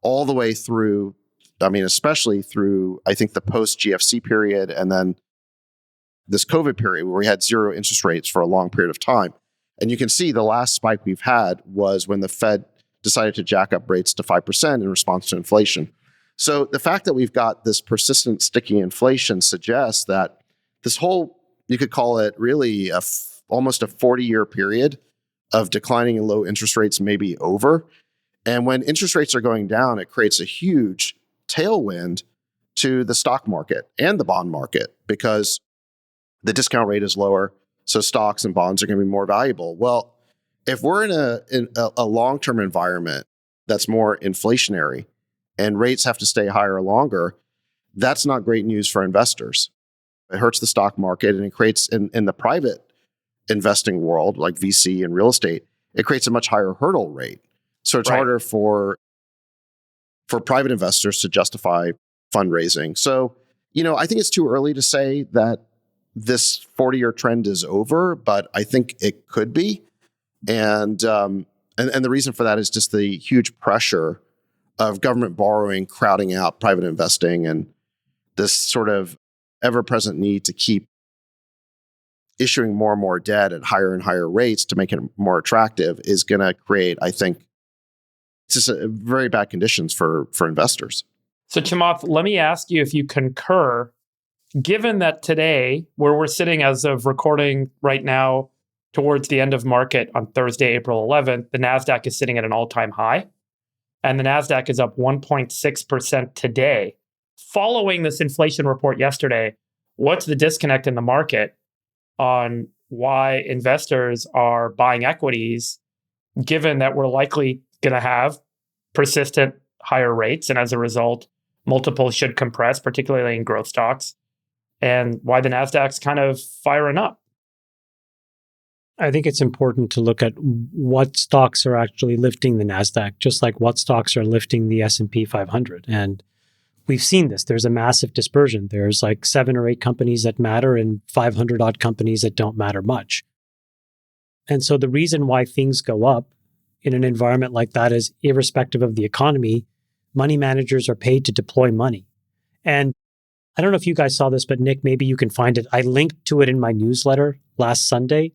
all the way through, especially through, I think, the post GFC period, and then this COVID period where we had zero interest rates for a long period of time. And you can see the last spike we've had was when the Fed decided to jack up rates to 5% in response to inflation. So the fact that we've got this persistent sticky inflation suggests that this whole, you could call it really almost a 40-year period of declining and low interest rates may be over. And when interest rates are going down, it creates a huge tailwind to the stock market and the bond market because the discount rate is lower. So stocks and bonds are going to be more valuable. Well, if we're in a long-term environment that's more inflationary and rates have to stay higher longer, that's not great news for investors. It hurts the stock market and it creates in the private investing world, like VC and real estate, it creates a much higher hurdle rate. So it's harder for private investors to justify fundraising. So, I think it's too early to say that this 40-year trend is over, but I think it could be. And the reason for that is just the huge pressure of government borrowing crowding out private investing and this sort of ever-present need to keep issuing more and more debt at higher and higher rates to make it more attractive is going to create, I think, just very bad conditions for investors. So, Chamath, let me ask you if you concur, given that today, where we're sitting as of recording right now, towards the end of market on Thursday, April 11th, the NASDAQ is sitting at an all-time high, and the NASDAQ is up 1.6% today. Following this inflation report yesterday, what's the disconnect in the market on why investors are buying equities, given that we're likely going to have persistent higher rates, and as a result, multiples should compress, particularly in growth stocks, and why the NASDAQ's kind of firing up? I think it's important to look at what stocks are actually lifting the NASDAQ, just like what stocks are lifting the S&P 500. And we've seen this. There's a massive dispersion. There's like 7 or 8 companies that matter and 500 odd companies that don't matter much. And so the reason why things go up in an environment like that is irrespective of the economy, money managers are paid to deploy money. And I don't know if you guys saw this, but Nick, maybe you can find it. I linked to it in my newsletter last Sunday,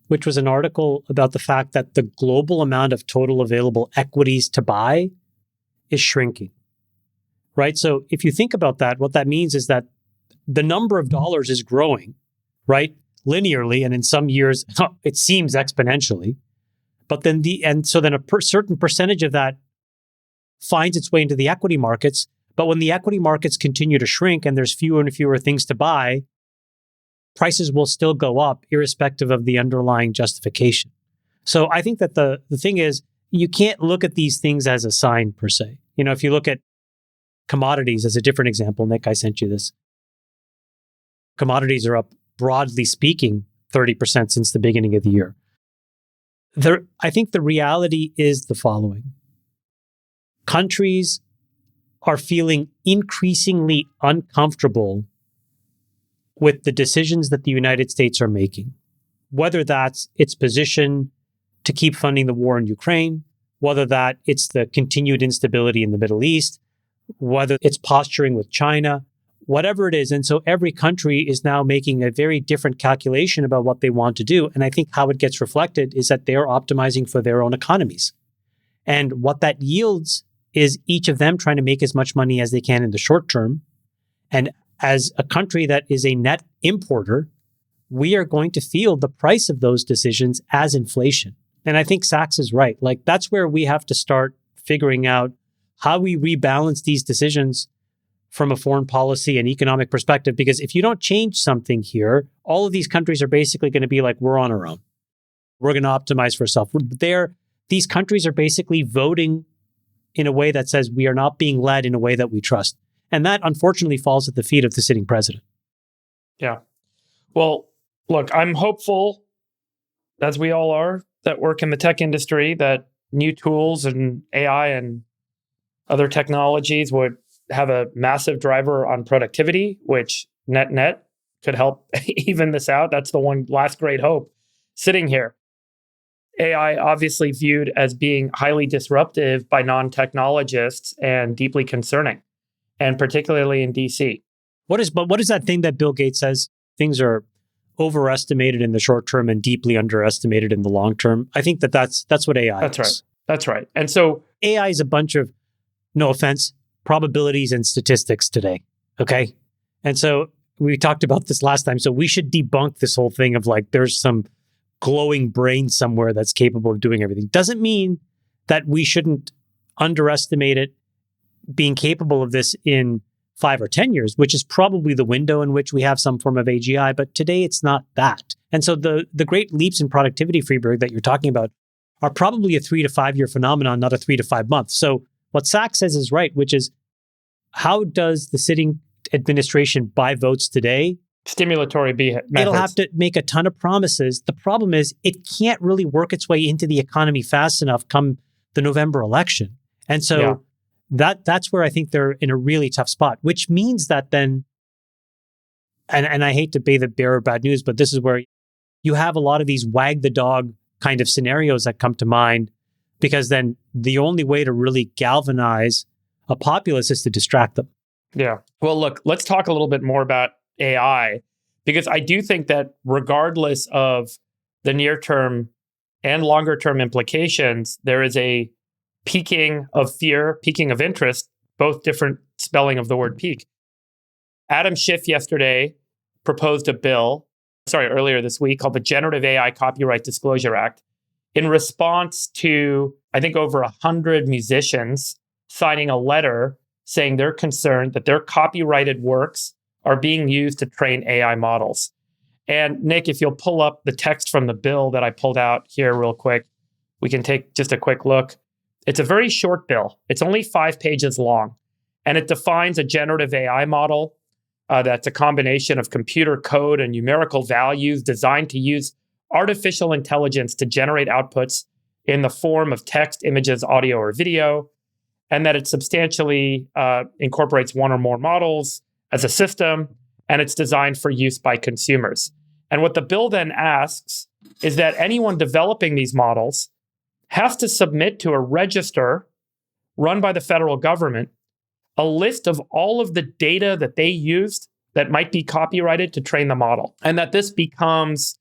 which was an article about the fact that the global amount of total available equities to buy is shrinking, right? So if you think about that, what that means is that the number of dollars is growing, right? Linearly, and in some years, it seems exponentially. But then a certain percentage of that finds its way into the equity markets. But when the equity markets continue to shrink and there's fewer and fewer things to buy, prices will still go up irrespective of the underlying justification. So I think that the thing is, you can't look at these things as a sign per se. If you look at commodities as a different example, Nick, I sent you this. Commodities are up, broadly speaking, 30% since the beginning of the year. I think the reality is the following. Countries are feeling increasingly uncomfortable with the decisions that the United States are making, whether that's its position to keep funding the war in Ukraine, whether that it's the continued instability in the Middle East, whether it's posturing with China, whatever it is. And so every country is now making a very different calculation about what they want to do. And I think how it gets reflected is that they're optimizing for their own economies. And what that yields is each of them trying to make as much money as they can in the short term. And as a country that is a net importer, we are going to feel the price of those decisions as inflation. And I think Sachs is right. Like, that's where we have to start figuring out how we rebalance these decisions from a foreign policy and economic perspective. Because if you don't change something here, all of these countries are basically going to be like, we're on our own. We're going to optimize for ourselves. These countries are basically voting in a way that says we are not being led in a way that we trust. And that, unfortunately, falls at the feet of the sitting president. Yeah. Well, look, I'm hopeful, as we all are, that work in the tech industry, that new tools and AI and other technologies would have a massive driver on productivity, which net could help even this out. That's the one last great hope sitting here. AI obviously viewed as being highly disruptive by non-technologists and deeply concerning, and particularly in DC. What is that thing that Bill Gates says? Things are overestimated in the short term and deeply underestimated in the long term. I think that's what AI is. That's right. And so AI is a bunch of, no offense, probabilities and statistics today. Okay. And so we talked about this last time. So we should debunk this whole thing of like, there's some glowing brain somewhere that's capable of doing everything. Doesn't mean that we shouldn't underestimate it being capable of this in 5 or 10 years, which is probably the window in which we have some form of AGI. But today it's not that. And so the great leaps in productivity, Freeberg, that you're talking about are probably a 3 to 5 year phenomenon, not a 3 to 5 month. So what Sachs says is right, which is how does the sitting administration buy votes today? Stimulatory methods. It'll have to make a ton of promises. The problem is it can't really work its way into the economy fast enough come the November election. And so that's where I think they're in a really tough spot, which means that then, and I hate to be the bearer of bad news, but this is where you have a lot of these wag the dog kind of scenarios that come to mind, because then the only way to really galvanize a populace is to distract them. Yeah. Well, look, let's talk a little bit more about AI, because I do think that regardless of the near term and longer term implications, there is a peaking of fear, peaking of interest, both different spelling of the word peak. Adam Schiff yesterday proposed a bill, earlier this week, called the Generative AI Copyright Disclosure Act, in response to, I think, over 100 musicians signing a letter saying they're concerned that their copyrighted works are being used to train AI models. And Nick, if you'll pull up the text from the bill that I pulled out here real quick, we can take just a quick look. It's a very short bill. It's only 5 pages long, and it defines a generative AI model that's a combination of computer code and numerical values designed to use artificial intelligence to generate outputs in the form of text, images, audio, or video, and that it substantially incorporates one or more models as a system, and it's designed for use by consumers. And what the bill then asks is that anyone developing these models has to submit to a register run by the federal government a list of all of the data that they used that might be copyrighted to train the model, and that this becomes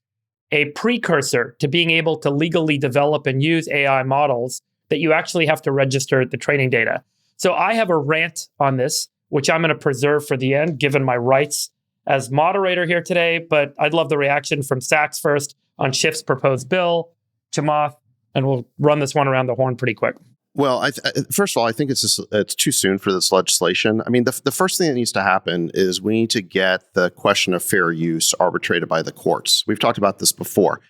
a precursor to being able to legally develop and use AI models, that you actually have to register the training data. So I have a rant on this, which I'm going to preserve for the end, given my rights as moderator here today. But I'd love the reaction from Sachs first on Schiff's proposed bill, Chamath, and we'll run this one around the horn pretty quick. Well, first of all, I think it's too soon for this legislation. I mean, the first thing that needs to happen is we need to get the question of fair use arbitrated by the courts. We've talked about this before.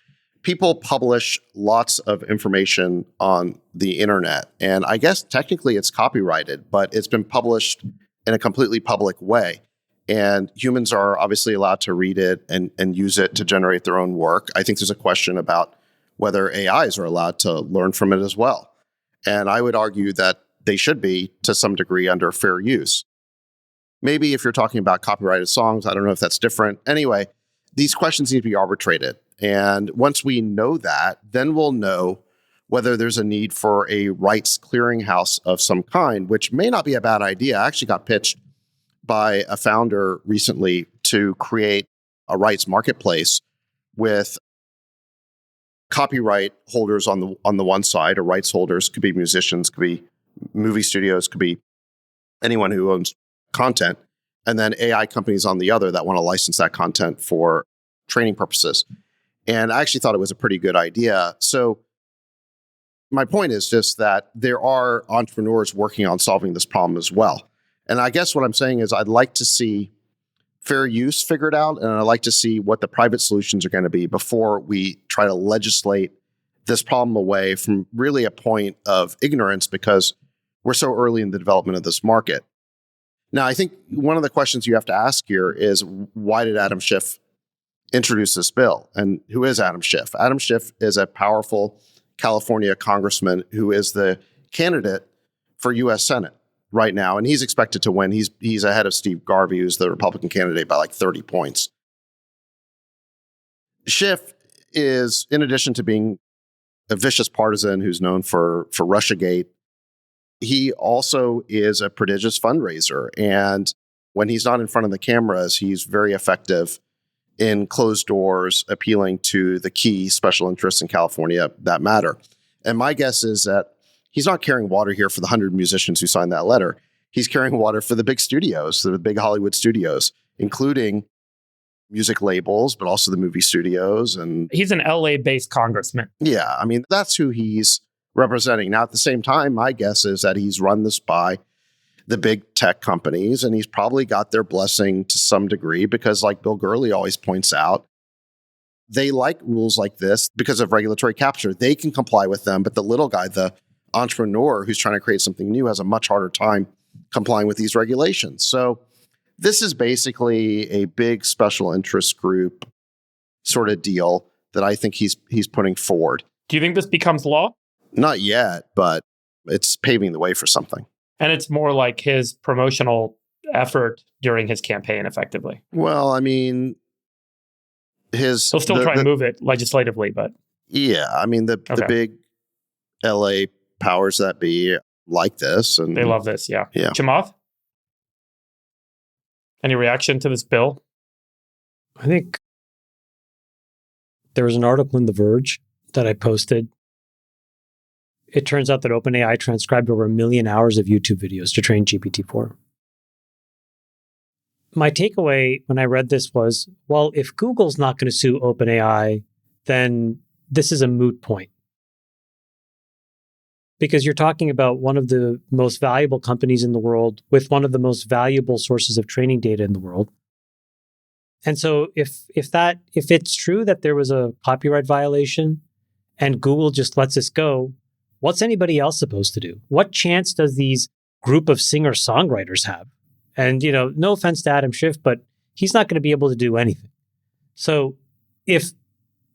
People publish lots of information on the internet, and I guess technically it's copyrighted, but it's been published in a completely public way. And humans are obviously allowed to read it and use it to generate their own work. I think there's a question about whether AIs are allowed to learn from it as well. And I would argue that they should be, to some degree, under fair use. Maybe if you're talking about copyrighted songs, I don't know if that's different. Anyway, these questions need to be arbitrated. And once we know that, then we'll know whether there's a need for a rights clearinghouse of some kind, which may not be a bad idea. I actually got pitched by a founder recently to create a rights marketplace with copyright holders on the one side, or rights holders, could be musicians, could be movie studios, could be anyone who owns content, and then AI companies on the other that want to license that content for training purposes. And I actually thought it was a pretty good idea. So my point is just that there are entrepreneurs working on solving this problem as well. And I guess what I'm saying is I'd like to see fair use figured out, and I'd like to see what the private solutions are going to be before we try to legislate this problem away from really a point of ignorance, because we're so early in the development of this market. Now, I think one of the questions you have to ask here is, why did Adam Schiff introduce this bill? And who is Adam Schiff? Adam Schiff is a powerful California congressman who is the candidate for U.S. Senate right now, and he's expected to win. He's ahead of Steve Garvey, who's the Republican candidate, by like 30 points. Schiff is, in addition to being a vicious partisan who's known for Russiagate, he also is a prodigious fundraiser. And when he's not in front of the cameras, he's very effective in closed doors, appealing to the key special interests in California that matter. And my guess is that he's not carrying water here for the 100 musicians who signed that letter. He's carrying water for the big studios, the big Hollywood studios, including music labels, but also the movie studios. And He's an LA-based congressman. yeah, I mean, that's who he's representing. Now, at the same time, my guess is that he's run this by the big tech companies, and he's probably got their blessing to some degree because, like Bill Gurley always points out, they like rules like this because of regulatory capture. They can comply with them, but the little guy, the entrepreneur who's trying to create something new, has a much harder time complying with these regulations. So this is basically a big special interest group sort of deal that I think he's putting forward. Do you think this becomes law? Not yet, but it's paving the way for something. And it's more like his promotional effort during his campaign, effectively. Well, I mean, He'll still try and move it legislatively, but yeah, I mean, the big LA powers that be like this, and they love this. Yeah. Yeah. Chamath? Any reaction to this bill? I think there was an article in The Verge that I posted. It turns out that OpenAI transcribed over 1 million hours of YouTube videos to train GPT-4. My takeaway when I read this was, well, if Google's not going to sue OpenAI, then this is a moot point. Because you're talking about one of the most valuable companies in the world with one of the most valuable sources of training data in the world. And so if it's true that there was a copyright violation and Google just lets this go, what's anybody else supposed to do? What chance does these group of singer-songwriters have? And, no offense to Adam Schiff, but he's not going to be able to do anything. So if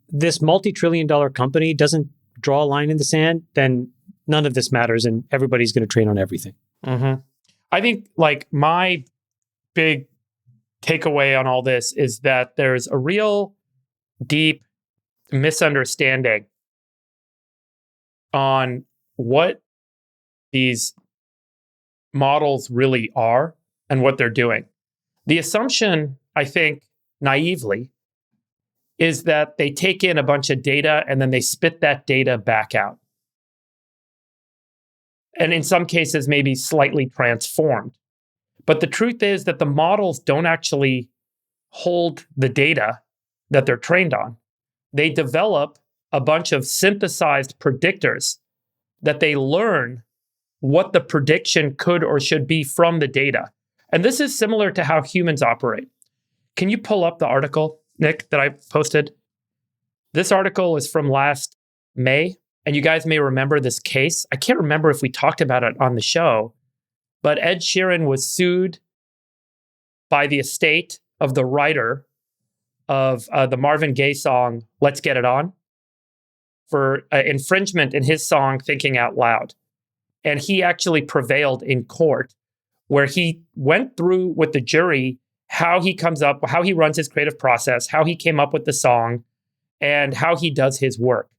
this multi-trillion-dollar company doesn't draw a line in the sand, then none of this matters and everybody's going to train on everything. Mm-hmm. I think my big takeaway on all this is that there's a real deep misunderstanding on what these models really are and what they're doing. The assumption, I think, naively, is that they take in a bunch of data and then they spit that data back out. And in some cases, maybe slightly transformed. But the truth is that the models don't actually hold the data that they're trained on. They develop a bunch of synthesized predictors that they learn what the prediction could or should be from the data. And this is similar to how humans operate. Can you pull up the article, Nick, that I posted? This article is from last May, and you guys may remember this case. I can't remember if we talked about it on the show, but Ed Sheeran was sued by the estate of the writer of the Marvin Gaye song, Let's Get It On, for infringement in his song, Thinking Out Loud. And he actually prevailed in court, where he went through with the jury how he runs his creative process, how he came up with the song, and how he does his work.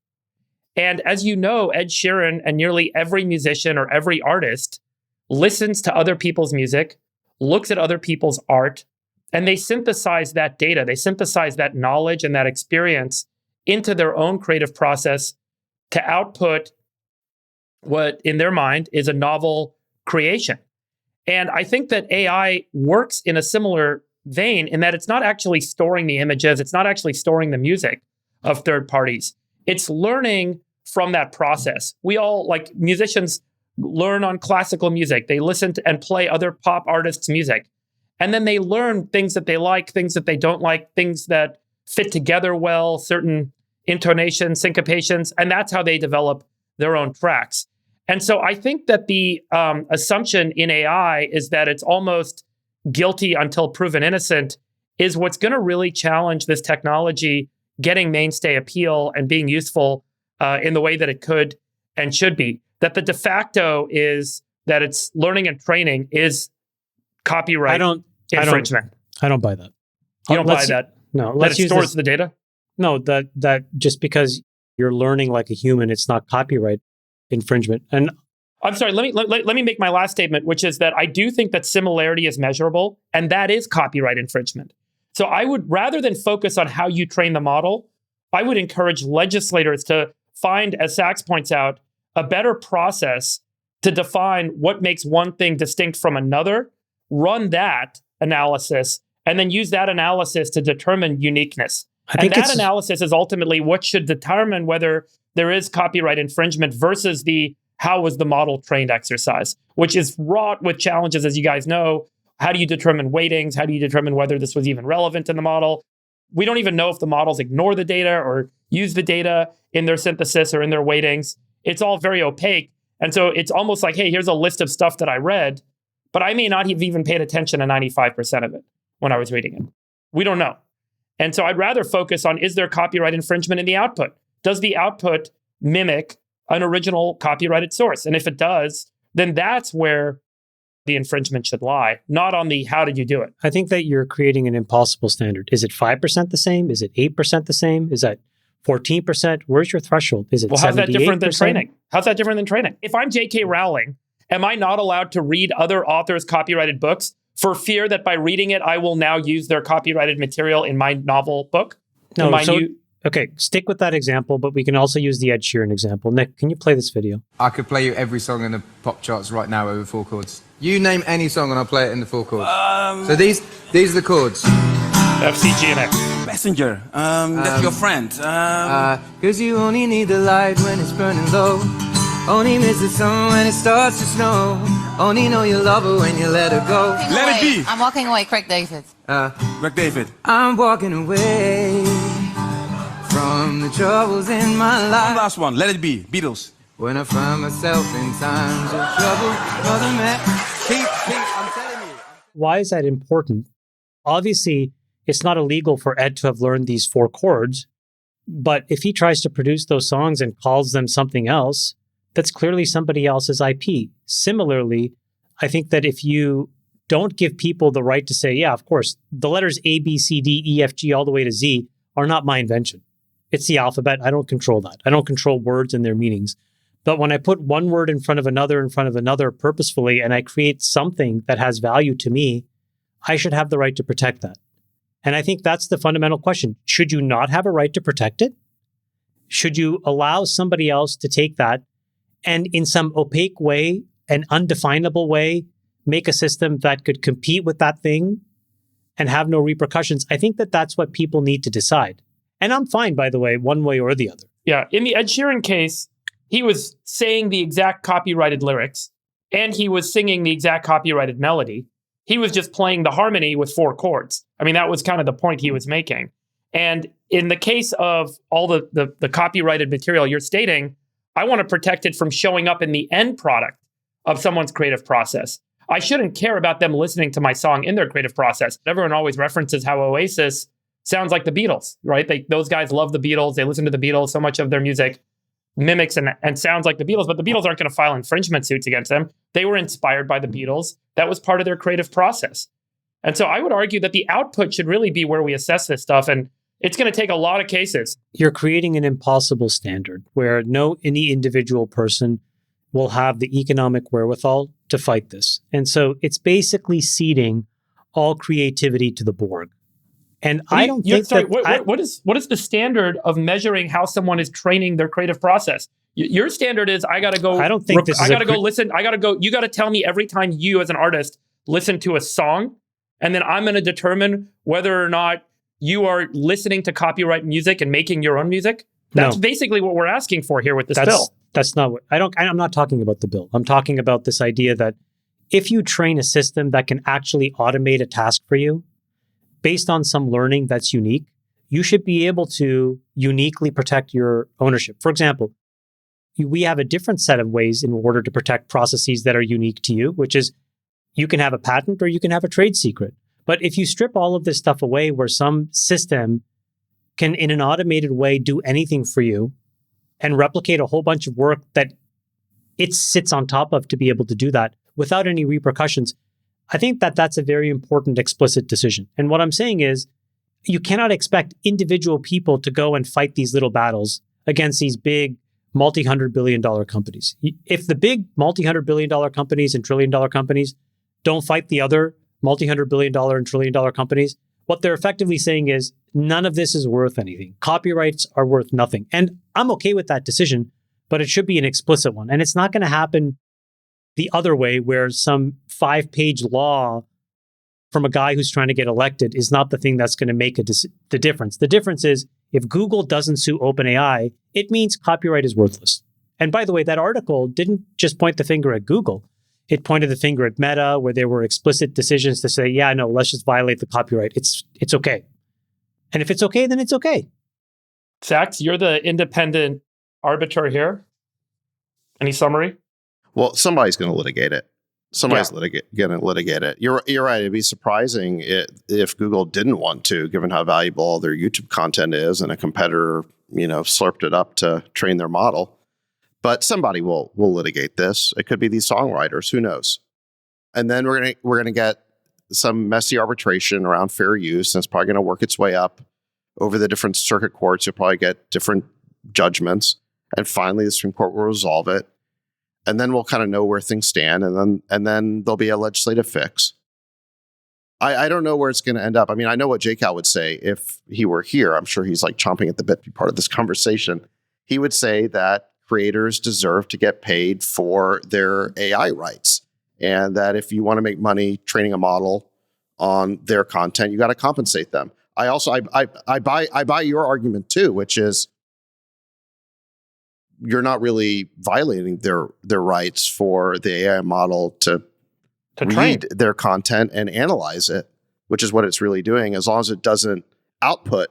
And as you know, Ed Sheeran and nearly every musician or every artist listens to other people's music, looks at other people's art, and they synthesize that data. They synthesize that knowledge and that experience into their own creative process to output what, in their mind, is a novel creation. And I think that AI works in a similar vein in that it's not actually storing the images, it's not actually storing the music of third parties. It's learning from that process. We all, like musicians, learn on classical music. They listen to and play other pop artists' music. And then they learn things that they like, things that they don't like, things that fit together well, certain intonations, syncopations, and that's how they develop their own tracks. And so I think that the assumption in AI is that it's almost guilty until proven innocent is what's going to really challenge this technology getting mainstay appeal and being useful in the way that it could and should be. That the de facto is that it's learning and training is copyright infringement. I don't buy that. You don't buy that? No. That it stores the data? No, that just because you're learning like a human, it's not copyright infringement. And I'm sorry, let me make my last statement, which is that I do think that similarity is measurable, and that is copyright infringement. So I would, rather than focus on how you train the model, I would encourage legislators to find, as Sachs points out, a better process to define what makes one thing distinct from another, run that analysis, and then use that analysis to determine uniqueness. I think that analysis is ultimately what should determine whether there is copyright infringement versus the how was the model trained exercise, which is wrought with challenges, as you guys know. How do you determine weightings? How do you determine whether this was even relevant in the model? We don't even know if the models ignore the data or use the data in their synthesis or in their weightings. It's all very opaque. And so it's almost like, hey, here's a list of stuff that I read, but I may not have even paid attention to 95% of it when I was reading it. We don't know. And so I'd rather focus on, is there copyright infringement in the output? Does the output mimic an original copyrighted source? And if it does, then that's where the infringement should lie, not on the how did you do it. I think that you're creating an impossible standard. Is it 5% the same? Is it 8% the same? Is that 14%? Where's your threshold? Is it 78%? How's that different than training? How's that different than training? If I'm J.K. Rowling, am I not allowed to read other authors' copyrighted books for fear that by reading it, I will now use their copyrighted material in my novel book? No, okay, stick with that example, but we can also use the Ed Sheeran example. Nick, can you play this video? I could play you every song in the pop charts right now over 4 chords. You name any song and I'll play it in the 4 chords. So these are the chords. F, C, G, and X. Messenger, that's your friend. Cause you only need the light when it's burning low. Only miss the sun when it starts to snow. Only know you love her when you let her go. Let it be. I'm walking away, Craig David. Craig David. I'm walking away from the troubles in my life. Last one, Let It Be, Beatles. When I find myself in times of trouble, brother man, keep, I'm telling you. Why is that important? Obviously, it's not illegal for Ed to have learned these 4 chords, but if he tries to produce those songs and calls them something else, that's clearly somebody else's IP. Similarly, I think that if you don't give people the right to say, yeah, of course, the letters A, B, C, D, E, F, G, all the way to Z are not my invention. It's the alphabet. I don't control that. I don't control words and their meanings. But when I put one word in front of another purposefully, and I create something that has value to me, I should have the right to protect that. And I think that's the fundamental question. Should you not have a right to protect it? Should you allow somebody else to take that and in some opaque way, an undefinable way, make a system that could compete with that thing and have no repercussions? I think that that's what people need to decide. And I'm fine, by the way, one way or the other. Yeah. In the Ed Sheeran case, he was saying the exact copyrighted lyrics and he was singing the exact copyrighted melody. He was just playing the harmony with 4 chords. I mean, that was kind of the point he was making. And in the case of all the copyrighted material you're stating, I want to protect it from showing up in the end product of someone's creative process. I shouldn't care about them listening to my song in their creative process. Everyone always references how Oasis sounds like the Beatles, right? Those guys love the Beatles. They listen to the Beatles. So much of their music mimics and sounds like the Beatles, but the Beatles aren't going to file infringement suits against them. They were inspired by the Beatles. That was part of their creative process. And so I would argue that the output should really be where we assess this stuff. And it's going to take a lot of cases. You're creating an impossible standard where any individual person will have the economic wherewithal to fight this. And so it's basically ceding all creativity to the Borg. And I don't think what is the standard of measuring how someone is training their creative process? Your standard is I got to go. I don't think this is. I got to go listen. I got to go. You got to tell me every time you, as an artist, listen to a song, and then I'm going to determine whether or not you are listening to copyright music and making your own music. That's basically what we're asking for here with this bill. That's not what I'm not talking about the bill. I'm talking about this idea that if you train a system that can actually automate a task for you based on some learning that's unique, you should be able to uniquely protect your ownership. For example, we have a different set of ways in order to protect processes that are unique to you, which is you can have a patent or you can have a trade secret. But if you strip all of this stuff away where some system can, in an automated way, do anything for you and replicate a whole bunch of work that it sits on top of to be able to do that without any repercussions, I think that that's a very important explicit decision. And what I'm saying is you cannot expect individual people to go and fight these little battles against these big multi-$100 billion companies. If the big multi-$100 billion companies and trillion-dollar companies don't fight the other multi-$100 billion and trillion-dollar companies, what they're effectively saying is none of this is worth anything. Copyrights are worth nothing. And I'm okay with that decision, but it should be an explicit one. And it's not going to happen the other way where some 5-page law from a guy who's trying to get elected is not the thing that's going to make the difference. The difference is if Google doesn't sue OpenAI, it means copyright is worthless. And by the way, that article didn't just point the finger at Google. It pointed the finger at Meta, where there were explicit decisions to say, yeah, no, let's just violate the copyright. It's okay. And if it's okay, then it's okay. Sax, you're the independent arbiter here. Any summary? Well, somebody's going to litigate it. Somebody's going to litigate it. You're right. It'd be surprising if Google didn't want to, given how valuable all their YouTube content is, and a competitor, slurped it up to train their model. But somebody will litigate this. It could be these songwriters. Who knows? And then we're gonna get some messy arbitration around fair use, and it's probably going to work its way up over the different circuit courts. You'll probably get different judgments, and finally the Supreme Court will resolve it. And then we'll kind of know where things stand, and then there'll be a legislative fix. I don't know where it's going to end up. I mean, I know what JCal would say if he were here. I'm sure he's like chomping at the bit to be part of this conversation. He would say that creators deserve to get paid for their AI rights, and that if you want to make money training a model on their content, you got to compensate them. I buy your argument too, which is you're not really violating their rights for the AI model to read their content and analyze it, which is what it's really doing, as long as it doesn't output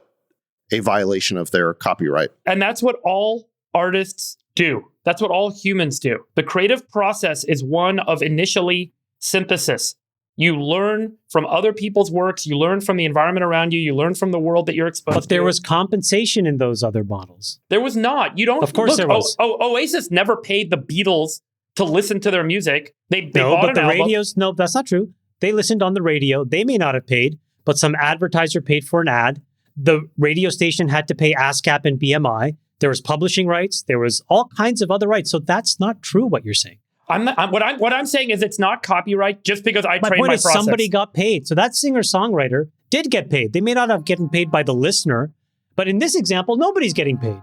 a violation of their copyright. And that's what all artists do. That's what all humans do. The creative process is one of initially synthesis. You learn from other people's works. You learn from the environment around you. You learn from the world that you're exposed to. But there was compensation in those other models. There was not. You don't. Of course there was. Oasis never paid the Beatles to listen to their music. They no, bought but the album. radios. No, that's not true. They listened on the radio. They may not have paid, but some advertiser paid for an ad. The radio station had to pay ASCAP and BMI. There was publishing rights. There was all kinds of other rights. So that's not true what you're saying. What I'm saying is it's not copyright just because I trained my process. My point is somebody got paid. So that singer-songwriter did get paid. They may not have gotten paid by the listener, but in this example, nobody's getting paid.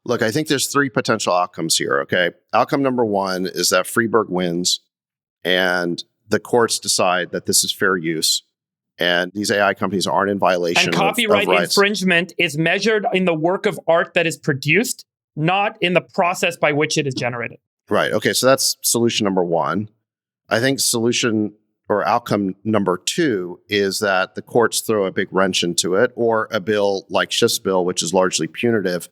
Look, I think there's three potential outcomes here, okay? Outcome number one is that Freeberg wins and the courts decide that this is fair use and these AI companies aren't in violation and copyright of rights. Infringement is measured in the work of art that is produced, not in the process by which it is generated. Right. Okay. So that's solution number one. I think solution or outcome number two is that the courts throw a big wrench into it, or a bill like Schiff's bill, which is largely punitive,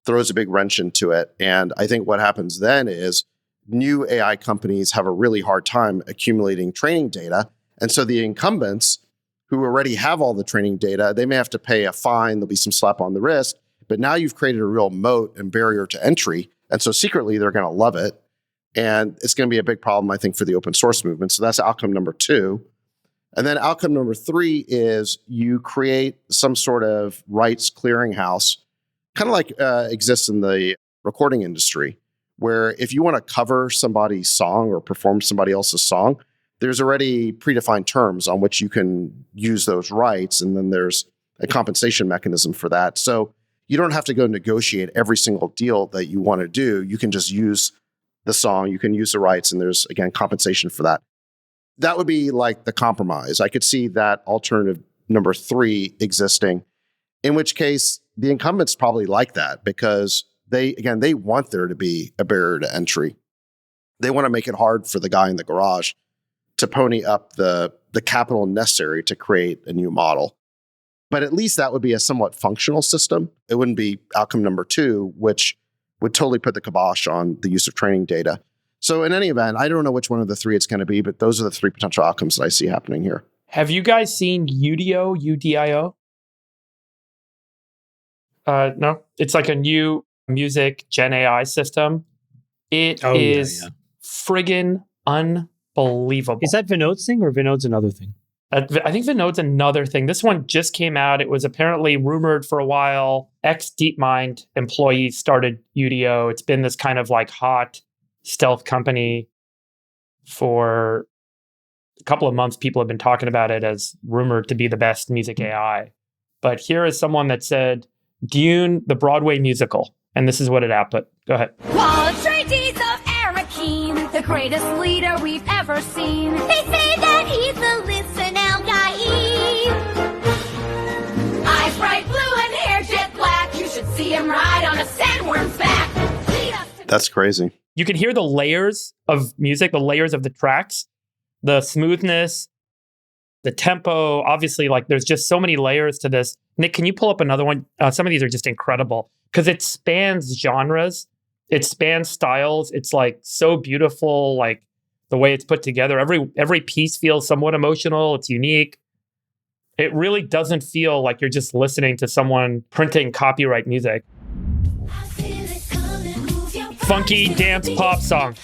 throws a big wrench into it. And I think what happens then is new AI companies have a really hard time accumulating training data. And so the incumbents who already have all the training data, they may have to pay a fine. There'll be some slap on the wrist. But now you've created a real moat and barrier to entry. And so secretly, they're going to love it. And it's going to be a big problem, I think, for the open source movement. So that's outcome number two. And then outcome number three is you create some sort of rights clearinghouse, kind of like exists in the recording industry, where if you want to cover somebody's song or perform somebody else's song, there's already predefined terms on which you can use those rights. And then there's a compensation mechanism for that. So you don't have to go negotiate every single deal that you want to do. You can just use the song, you can use the rights, and there's, again, compensation for that. That would be like the compromise. I could see that alternative number three existing, in which case the incumbents probably like that because they want there to be a barrier to entry. They want to make it hard for the guy in the garage to pony up the capital necessary to create a new model. But at least that would be a somewhat functional system. It wouldn't be outcome number two, which would totally put the kibosh on the use of training data. So in any event, I don't know which one of the three it's going to be, but those are the three potential outcomes that I see happening here. Have you guys seen Udio, UDIO? No, it's like a new music Gen AI system. It is friggin' unbelievable. Is that Vinod's thing or Vinod's another thing? I think Vinod's another thing. This one just came out. It was apparently rumored for a while. Ex-DeepMind employees started Udio. It's been this kind of like hot stealth company for a couple of months. People have been talking about it as rumored to be the best music AI. But here is someone that said, Dune, the Broadway musical. And this is what it output. Go ahead. Atreides of Arakeen, the greatest leader we've ever seen. They say that he's the listen out guy. see him ride on a sandworm's back. That's crazy. You can hear the layers of music, the layers of the tracks, the smoothness, the tempo. Obviously, like there's just so many layers to this. Nick, can you pull up another one? Some of these are just incredible because it spans genres, it spans styles. It's like so beautiful, like the way it's put together. Every piece feels somewhat emotional. It's unique. It really doesn't feel like you're just listening to someone printing copyright music. Funky dance pop song.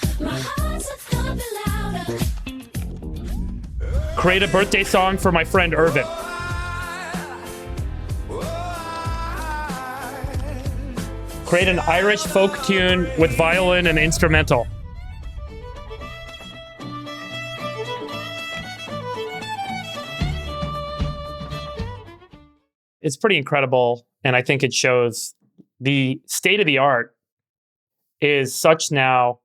Create a birthday song for my friend Irvin. Create an Irish folk tune with violin and instrumental. It's pretty incredible, and I think it shows the state of the art is such now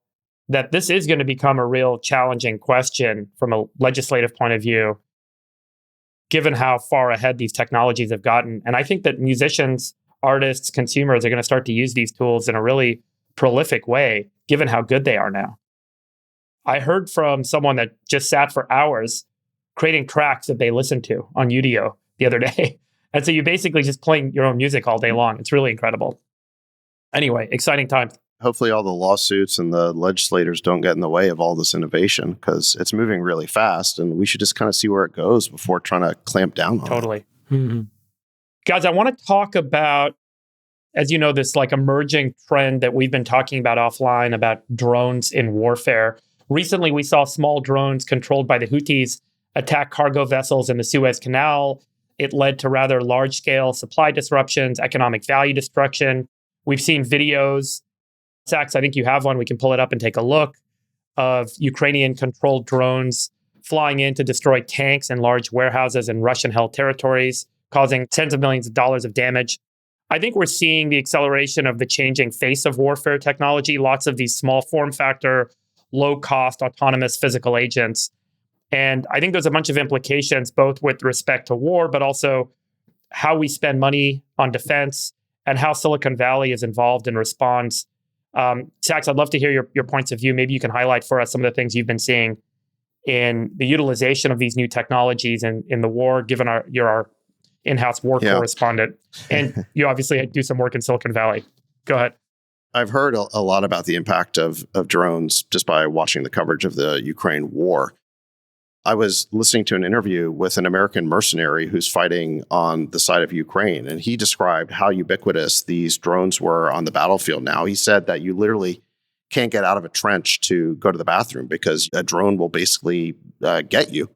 that this is going to become a real challenging question from a legislative point of view, given how far ahead these technologies have gotten. And I think that musicians, artists, consumers are going to start to use these tools in a really prolific way, given how good they are now. I heard from someone that just sat for hours creating tracks that they listened to on Udio the other day. And so you're basically just playing your own music all day long. It's really incredible. Anyway, exciting times. Hopefully all the lawsuits and the legislators don't get in the way of all this innovation because it's moving really fast and we should just kind of see where it goes before trying to clamp down on it. Totally. Mm-hmm. Guys, I want to talk about, as you know, this like emerging trend that we've been talking about offline about drones in warfare. Recently, we saw small drones controlled by the Houthis attack cargo vessels in the Suez Canal. It led to rather large-scale supply disruptions, economic value destruction. We've seen videos. Sax, I think you have one. We can pull it up and take a look of Ukrainian-controlled drones flying in to destroy tanks and large warehouses in Russian-held territories, causing tens of millions of dollars of damage. I think we're seeing the acceleration of the changing face of warfare technology, lots of these small form factor, low-cost, autonomous physical agents. And I think there's a bunch of implications, both with respect to war, but also how we spend money on defense and how Silicon Valley is involved in response. Sax, I'd love to hear your points of view. Maybe you can highlight for us some of the things you've been seeing in the utilization of these new technologies in the war, given you're our in-house war correspondent. And you obviously do some work in Silicon Valley. Go ahead. I've heard a lot about the impact of drones just by watching the coverage of the Ukraine war. I was listening to an interview with an American mercenary who's fighting on the side of Ukraine, and he described how ubiquitous these drones were on the battlefield now. He said that you literally can't get out of a trench to go to the bathroom because a drone will basically get you.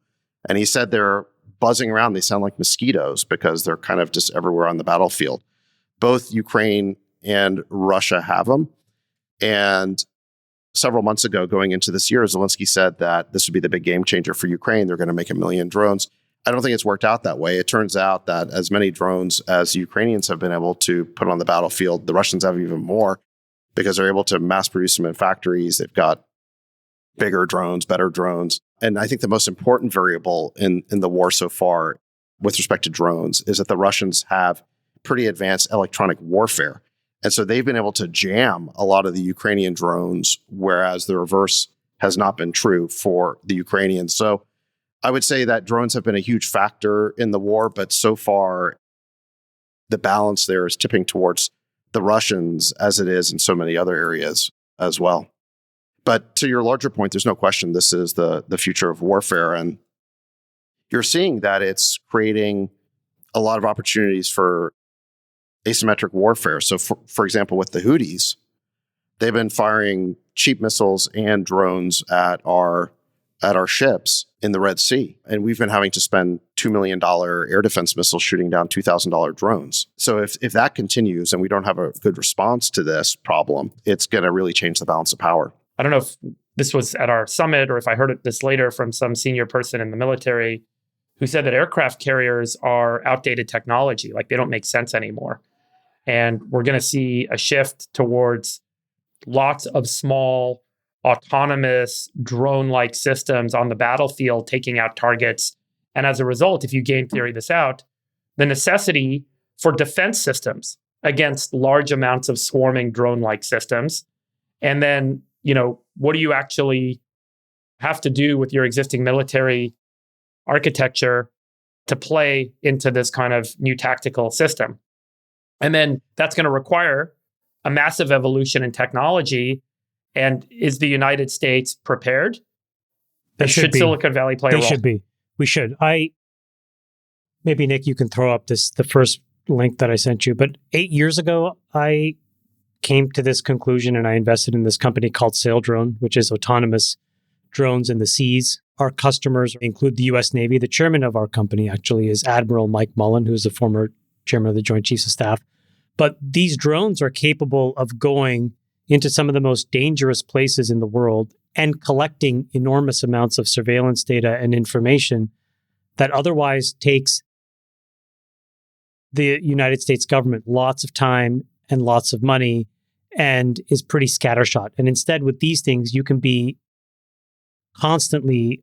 And he said they're buzzing around. They sound like mosquitoes because they're kind of just everywhere on the battlefield. Both Ukraine and Russia have them. And several months ago, going into this year, Zelensky said that this would be the big game changer for Ukraine. They're going to make 1 million drones. I don't think it's worked out that way. It turns out that as many drones as the Ukrainians have been able to put on the battlefield, the Russians have even more because they're able to mass produce them in factories. They've got bigger drones, better drones. And I think the most important variable in the war so far with respect to drones is that the Russians have pretty advanced electronic warfare. And so they've been able to jam a lot of the Ukrainian drones, whereas the reverse has not been true for the Ukrainians. So I would say that drones have been a huge factor in the war, but so far the balance there is tipping towards the Russians as it is in so many other areas as well. But to your larger point, there's no question this is the future of warfare. And you're seeing that it's creating a lot of opportunities for asymmetric warfare. So, for example, with the Houthis, they've been firing cheap missiles and drones at our ships in the Red Sea. And we've been having to spend $2 million air defense missiles shooting down $2,000 drones. So if that continues and we don't have a good response to this problem, it's going to really change the balance of power. I don't know if this was at our summit or if I heard this later from some senior person in the military who said that aircraft carriers are outdated technology, like they don't make sense anymore. And we're going to see a shift towards lots of small, autonomous, drone-like systems on the battlefield taking out targets. And as a result, if you game theory this out, the necessity for defense systems against large amounts of swarming drone-like systems. And then, what do you actually have to do with your existing military architecture to play into this kind of new tactical system? And then that's going to require a massive evolution in technology. And is the United States prepared? Should Silicon Valley play a role? They should be. We should. Maybe Nick, you can throw up the first link that I sent you. But 8 years ago, I came to this conclusion and I invested in this company called Saildrone, which is autonomous drones in the seas. Our customers include the U.S. Navy. The chairman of our company actually is Admiral Mike Mullen, who's the former chairman of the Joint Chiefs of Staff. But these drones are capable of going into some of the most dangerous places in the world and collecting enormous amounts of surveillance data and information that otherwise takes the United States government lots of time and lots of money and is pretty scattershot. And instead, with these things, you can be constantly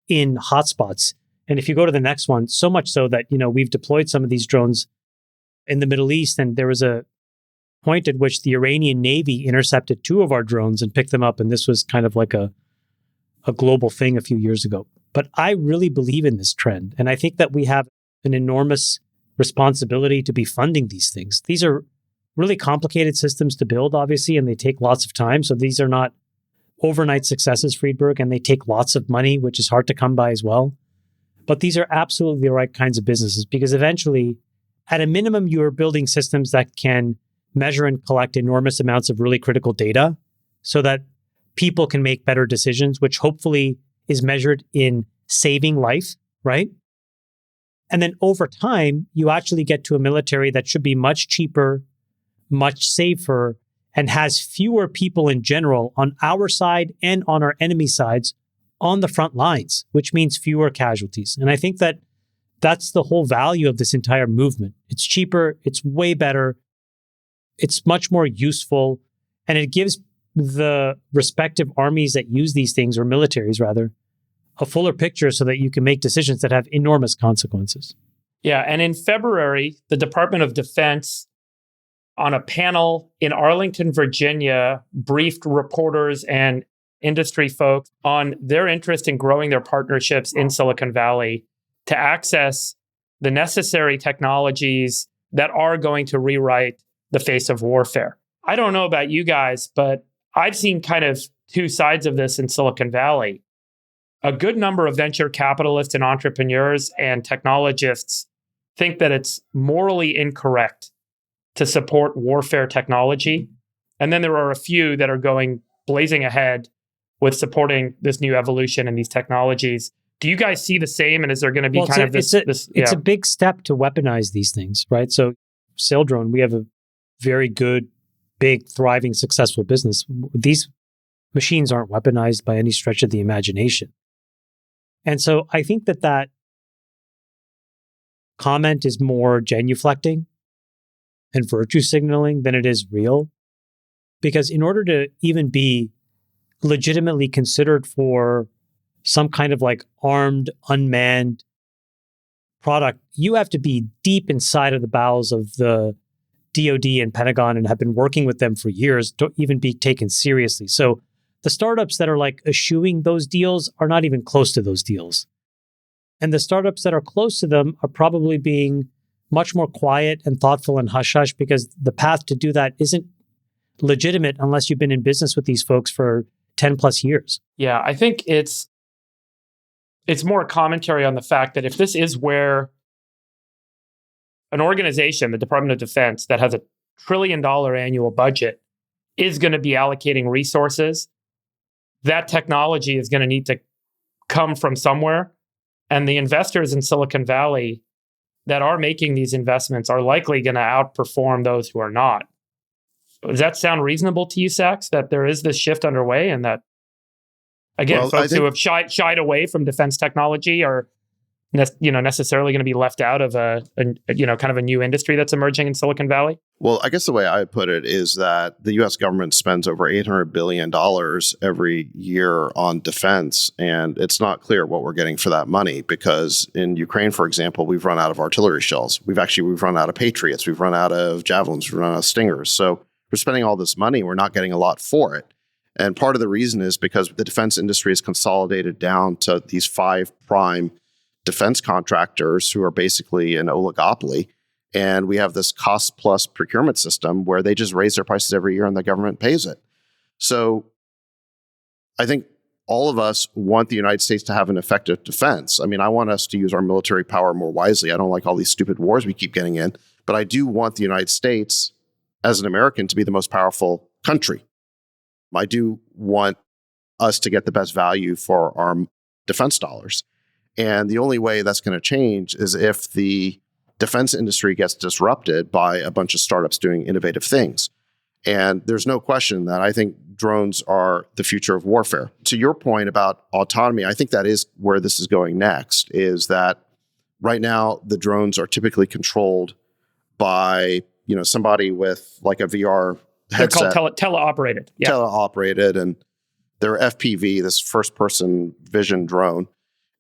in hotspots. And if you go to the next one, so much so that, we've deployed some of these drones in the Middle East, and there was a point at which the Iranian Navy intercepted 2 of our drones and picked them up. And this was kind of like a global thing a few years ago. But I really believe in this trend. And I think that we have an enormous responsibility to be funding these things. These are really complicated systems to build, obviously, and they take lots of time. So these are not overnight successes, Friedberg, and they take lots of money, which is hard to come by as well. But these are absolutely the right kinds of businesses because eventually, at a minimum, you are building systems that can measure and collect enormous amounts of really critical data so that people can make better decisions, which hopefully is measured in saving life, right? And then over time, you actually get to a military that should be much cheaper, much safer, and has fewer people in general on our side and on our enemy sides on the front lines, which means fewer casualties. And I think that that's the whole value of this entire movement. It's cheaper, it's way better, it's much more useful, and it gives the respective armies that use these things, or militaries rather, a fuller picture so that you can make decisions that have enormous consequences. Yeah, and in February, the Department of Defense, on a panel in Arlington, Virginia, briefed reporters and industry folks on their interest in growing their partnerships in Silicon Valley to access the necessary technologies that are going to rewrite the face of warfare. I don't know about you guys, but I've seen kind of 2 sides of this in Silicon Valley. A good number of venture capitalists and entrepreneurs and technologists think that it's morally incorrect to support warfare technology. And then there are a few that are going blazing ahead with supporting this new evolution in these technologies. Do you guys see the same? And is there going to be It's a big step to weaponize these things, right? So Saildrone, we have a very good, big, thriving, successful business. These machines aren't weaponized by any stretch of the imagination. And so I think that comment is more genuflecting and virtue signaling than it is real. Because in order to even be legitimately considered for some kind of like armed, unmanned product, you have to be deep inside of the bowels of the DoD and Pentagon and have been working with them for years to even be taken seriously. So the startups that are like eschewing those deals are not even close to those deals. And the startups that are close to them are probably being much more quiet and thoughtful and hush-hush because the path to do that isn't legitimate unless you've been in business with these folks for 10 plus years. Yeah, I think it's more a commentary on the fact that if this is where an organization, the Department of Defense, that has $1 trillion annual budget is going to be allocating resources, that technology is going to need to come from somewhere. And the investors in Silicon Valley that are making these investments are likely going to outperform those who are not. Does that sound reasonable to you, Sachs, that there is this shift underway and that, again, folks who have shied away from defense technology are necessarily going to be left out of a kind of a new industry that's emerging in Silicon Valley? Well, I guess the way I would put it is that the U.S. government spends over $800 billion every year on defense, and it's not clear what we're getting for that money because in Ukraine, for example, we've run out of artillery shells. We've run out of Patriots. We've run out of Javelins. We've run out of Stingers. So we're spending all this money. We're not getting a lot for it. And part of the reason is because the defense industry is consolidated down to these 5 prime defense contractors who are basically an oligopoly. And we have this cost plus procurement system where they just raise their prices every year and the government pays it. So I think all of us want the United States to have an effective defense. I mean, I want us to use our military power more wisely. I don't like all these stupid wars we keep getting in, but I do want the United States as an American to be the most powerful country. I do want us to get the best value for our defense dollars. And the only way that's going to change is if the defense industry gets disrupted by a bunch of startups doing innovative things. And there's no question that I think drones are the future of warfare. To your point about autonomy, I think that is where this is going next, is that right now the drones are typically controlled by, somebody with like a VR headset. They're called teleoperated. Yeah. Teleoperated, and they're FPV, this first-person vision drone.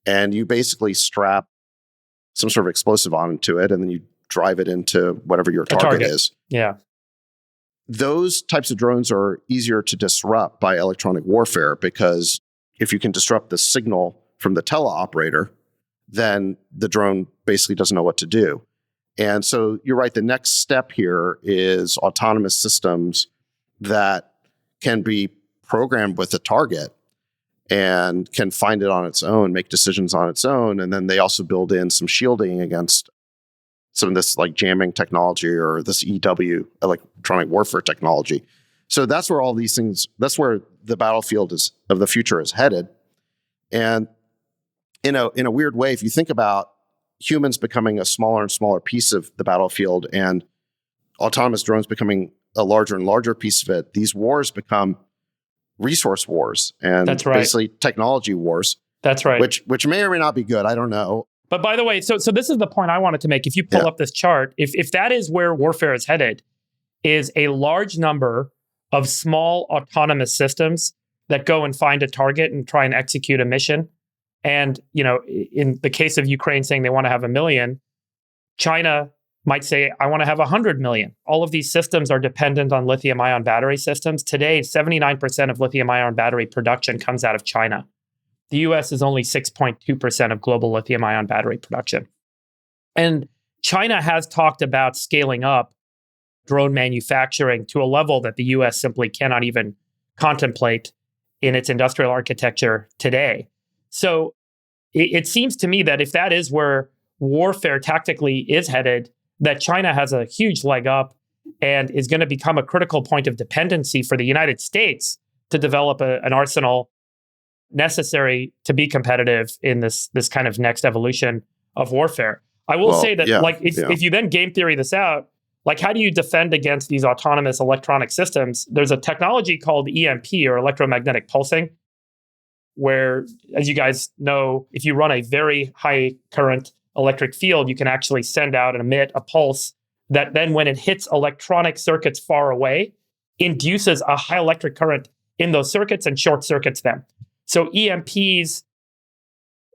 And you basically strap some sort of explosive onto it, and then you drive it into whatever your target is. Yeah. Those types of drones are easier to disrupt by electronic warfare because if you can disrupt the signal from the teleoperator, then the drone basically doesn't know what to do. And so you're right, the next step here is autonomous systems that can be programmed with a target and can find it on its own, make decisions on its own. And then they also build in some shielding against some of this like jamming technology or this EW, electronic warfare technology. So that's where all these things, that's where the battlefield of the future is headed. And in a weird way, if you think about humans becoming a smaller and smaller piece of the battlefield and autonomous drones becoming a larger and larger piece of it, these wars become resource wars and That's right. basically technology wars. That's right. Which may or may not be good. I don't know. But by the way, so this is the point I wanted to make. If you pull up this chart, if that is where warfare is headed, is a large number of small autonomous systems that go and find a target and try and execute a mission. And, in the case of Ukraine saying they want to have 1 million, China might say, I want to have 100 million. All of these systems are dependent on lithium-ion battery systems. Today, 79% of lithium-ion battery production comes out of China. The US is only 6.2% of global lithium-ion battery production. And China has talked about scaling up drone manufacturing to a level that the US simply cannot even contemplate in its industrial architecture today. So it seems to me that if that is where warfare tactically is headed, that China has a huge leg up and is going to become a critical point of dependency for the United States to develop an arsenal necessary to be competitive in this kind of next evolution of warfare. I will say that if you then game theory this out, like how do you defend against these autonomous electronic systems? There's a technology called EMP or electromagnetic pulsing, where, as you guys know, if you run a very high current electric field, you can actually send out and emit a pulse that then when it hits electronic circuits far away, induces a high electric current in those circuits and short circuits them. So EMPs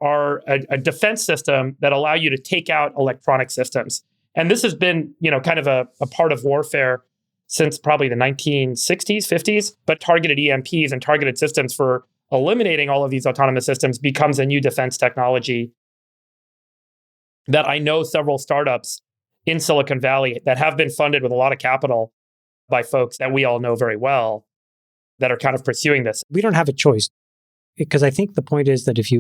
are a defense system that allow you to take out electronic systems. And this has been, kind of a part of warfare since probably the 1960s, 50s, but targeted EMPs and targeted systems for eliminating all of these autonomous systems becomes a new defense technology that I know several startups in Silicon Valley that have been funded with a lot of capital by folks that we all know very well that are kind of pursuing this. We don't have a choice, because I think the point is that if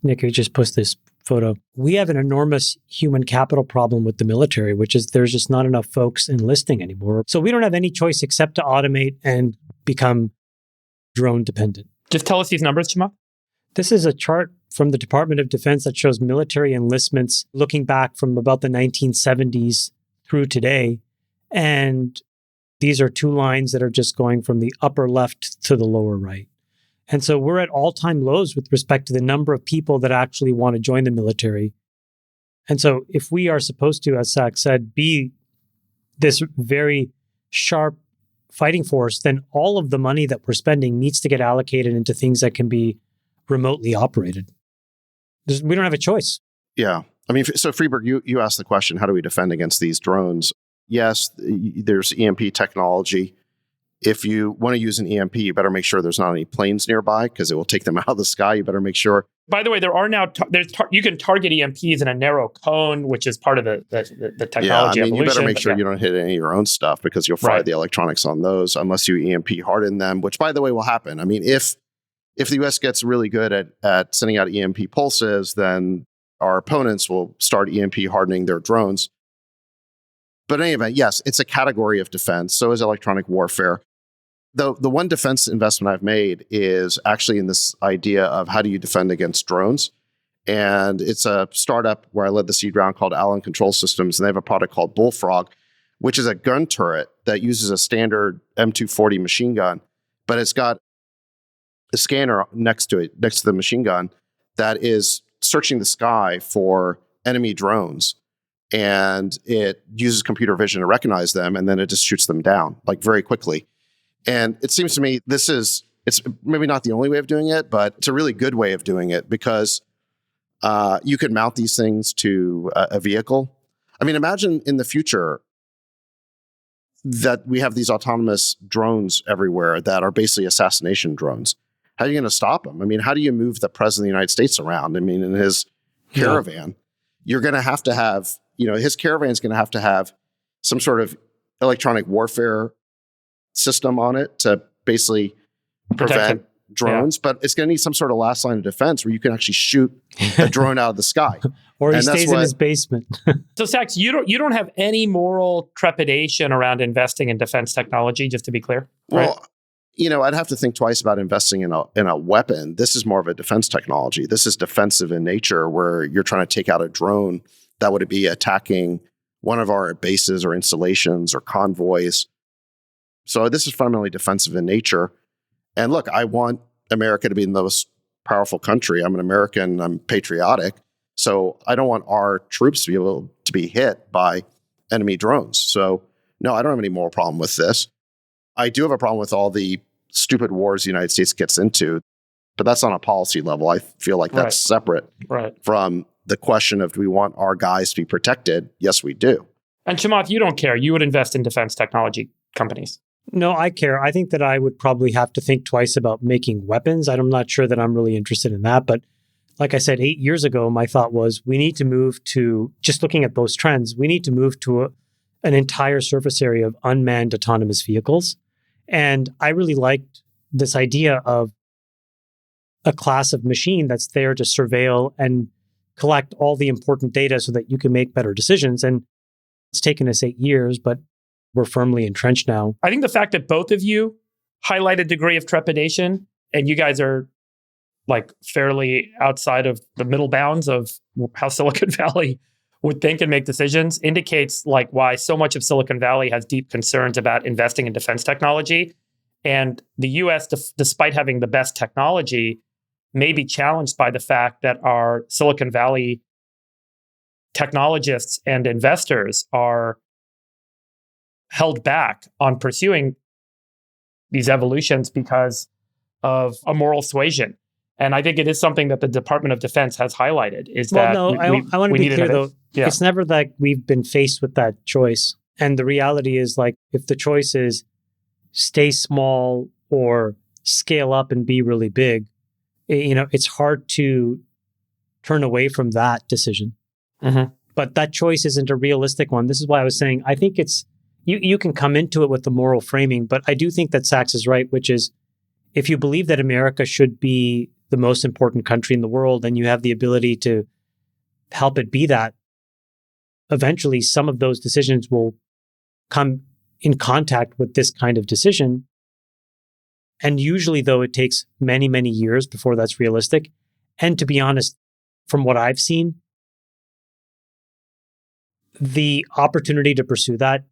Nick, you just post this photo, we have an enormous human capital problem with the military, which is there's just not enough folks enlisting anymore. So we don't have any choice except to automate and become drone dependent. Just tell us these numbers, Chima. This is a chart from the Department of Defense that shows military enlistments looking back from about the 1970s through today. And these are two lines that are just going from the upper left to the lower right. And so we're at all-time lows with respect to the number of people that actually want to join the military. And so if we are supposed to, as Zach said, be this very sharp fighting force, then all of the money that we're spending needs to get allocated into things that can be remotely operated. We don't have a choice. Yeah. I mean, so Freeberg, you asked the question, how do we defend against these drones? Yes, there's EMP technology. If you want to use an EMP, you better make sure there's not any planes nearby because it will take them out of the sky. You better make sure. By the way, there are now you can target EMPs in a narrow cone, which is part of the technology evolution. You better make sure you don't hit any of your own stuff because you'll fry Right. the electronics on those unless you EMP harden them, which by the way will happen. I mean, if the US gets really good at sending out EMP pulses, then our opponents will start EMP hardening their drones. But in any event, yes, it's a category of defense. So is electronic warfare. The one defense investment I've made is actually in this idea of how do you defend against drones. And it's a startup where I led the seed round called Allen Control Systems. And they have a product called Bullfrog, which is a gun turret that uses a standard M240 machine gun, but it's got a scanner next to the machine gun that is searching the sky for enemy drones. And it uses computer vision to recognize them, and then it just shoots them down like very quickly. And it seems to me it's maybe not the only way of doing it, but it's a really good way of doing it because you could mount these things to a vehicle. I mean, imagine in the future that we have these autonomous drones everywhere that are basically assassination drones. How are you going to stop them? I mean, how do you move the president of the United States around? I mean, in his caravan, you're going to have, his caravan is going to have some sort of electronic warfare system on it to basically prevent drones, but it's going to need some sort of last line of defense where you can actually shoot a drone out of the sky. Or he stays in his basement. So, Sax, you don't have any moral trepidation around investing in defense technology, just to be clear. Right? Well, I'd have to think twice about investing in a weapon. This is more of a defense technology. This is defensive in nature, where you're trying to take out a drone that would be attacking one of our bases or installations or convoys. So this is fundamentally defensive in nature. And look, I want America to be the most powerful country. I'm an American. I'm patriotic. So I don't want our troops to be able to be hit by enemy drones. So no, I don't have any moral problem with this. I do have a problem with all the stupid wars the United States gets into, but that's on a policy level. I feel like that's separate from the question of do we want our guys to be protected? Yes, we do. And Chamath, you don't care. You would invest in defense technology companies. No, I care. I think that I would probably have to think twice about making weapons. I'm not sure that I'm really interested in that. But like I said, 8 years ago, my thought was we need to move to, just looking at those trends, we need to move to an entire surface area of unmanned autonomous vehicles. And I really liked this idea of a class of machine that's there to surveil and collect all the important data so that you can make better decisions. And it's taken us 8 years, but we're firmly entrenched now. I think the fact that both of you highlight a degree of trepidation, and you guys are like fairly outside of the middle bounds of how Silicon Valley would think and make decisions, indicates like why so much of Silicon Valley has deep concerns about investing in defense technology. And the US, despite having the best technology, may be challenged by the fact that our Silicon Valley technologists and investors are held back on pursuing these evolutions because of a moral suasion. And I think it is something that the Department of Defense has highlighted. I want to be clear, though. Yeah. It's never like we've been faced with that choice. And the reality is, like, if the choice is stay small or scale up and be really big, it's hard to turn away from that decision. Mm-hmm. But that choice isn't a realistic one. This is why I was saying, I think it's, you can come into it with the moral framing, but I do think that Sachs is right, which is if you believe that America should be the most important country in the world and you have the ability to help it be that, eventually some of those decisions will come in contact with this kind of decision. And usually, though, it takes many, many years before that's realistic. And to be honest, from what I've seen, the opportunity to pursue that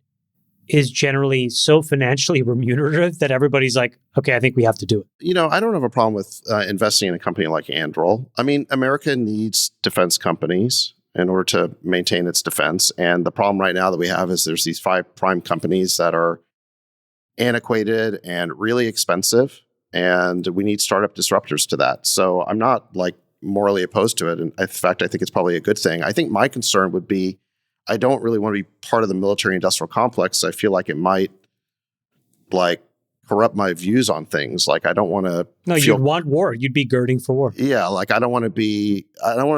is generally so financially remunerative that everybody's like, okay, I think we have to do it. I don't have a problem with investing in a company like Anduril. I mean, America needs defense companies. in order to maintain its defense. And the problem right now that we have is there's these 5 prime companies that are antiquated and really expensive, and we need startup disruptors to that. So I'm not like morally opposed to it. And in fact, I think it's probably a good thing. I think my concern would be, I don't really want to be part of the military industrial complex. I feel like it might like corrupt my views on things. Like I don't want to. No, you'd want war. You'd be girding for war. Yeah, like I don't want to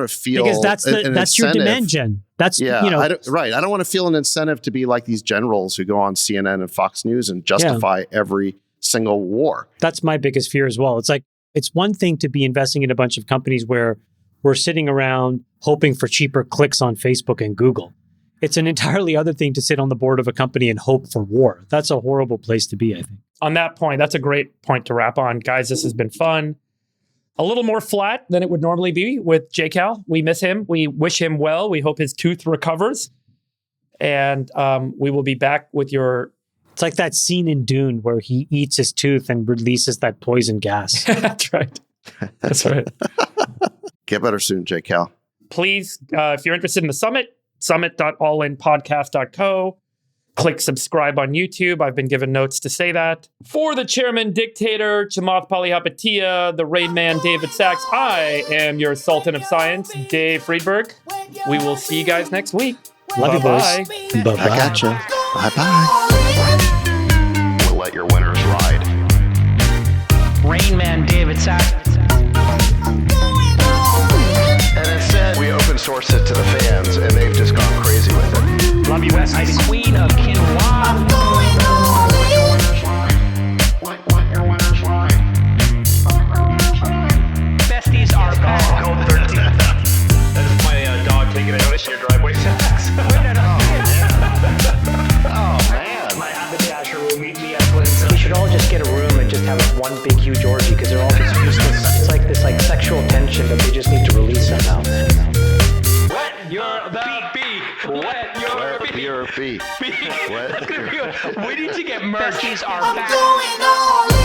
feel because that's your demand gen. That's I don't want to feel an incentive to be like these generals who go on CNN and Fox News and justify every single war. That's my biggest fear as well. It's like it's one thing to be investing in a bunch of companies where we're sitting around hoping for cheaper clicks on Facebook and Google. It's an entirely other thing to sit on the board of a company and hope for war. That's a horrible place to be, I think. On that point, that's a great point to wrap on. Guys, this has been fun. A little more flat than it would normally be with JCal. We miss him. We wish him well. We hope his tooth recovers. And we will be back with your... It's like that scene in Dune where he eats his tooth and releases that poison gas. That's right. That's right. Get better soon, JCal. Please, if you're interested in the summit, summit.allinpodcast.co. Click subscribe on YouTube. I've been given notes to say that. For the chairman dictator, Chamath Palihapitiya, the Rain Man, David Sachs, I am your Sultan of Science, Dave Friedberg. We will see you guys next week. Love you, boys. Bye-bye. I gotcha. Bye-bye. We'll let your winners ride. Rain Man, David Sachs. And instead, we open source it to the fans, and they've just gone crazy with it. Love you, besties. Queen of Quinoa. Besties are back. That is my dog taking a notice in your driveway. Oh, man. My haberdasher will meet me at Clinton. We should all just get a room and just have one big huge orgy because they're all just useless. It's like this sexual tension that they just need to release somehow. Wet your beak. Wet your beak. Your feet. We need to get merch. Besties are back. Going all in.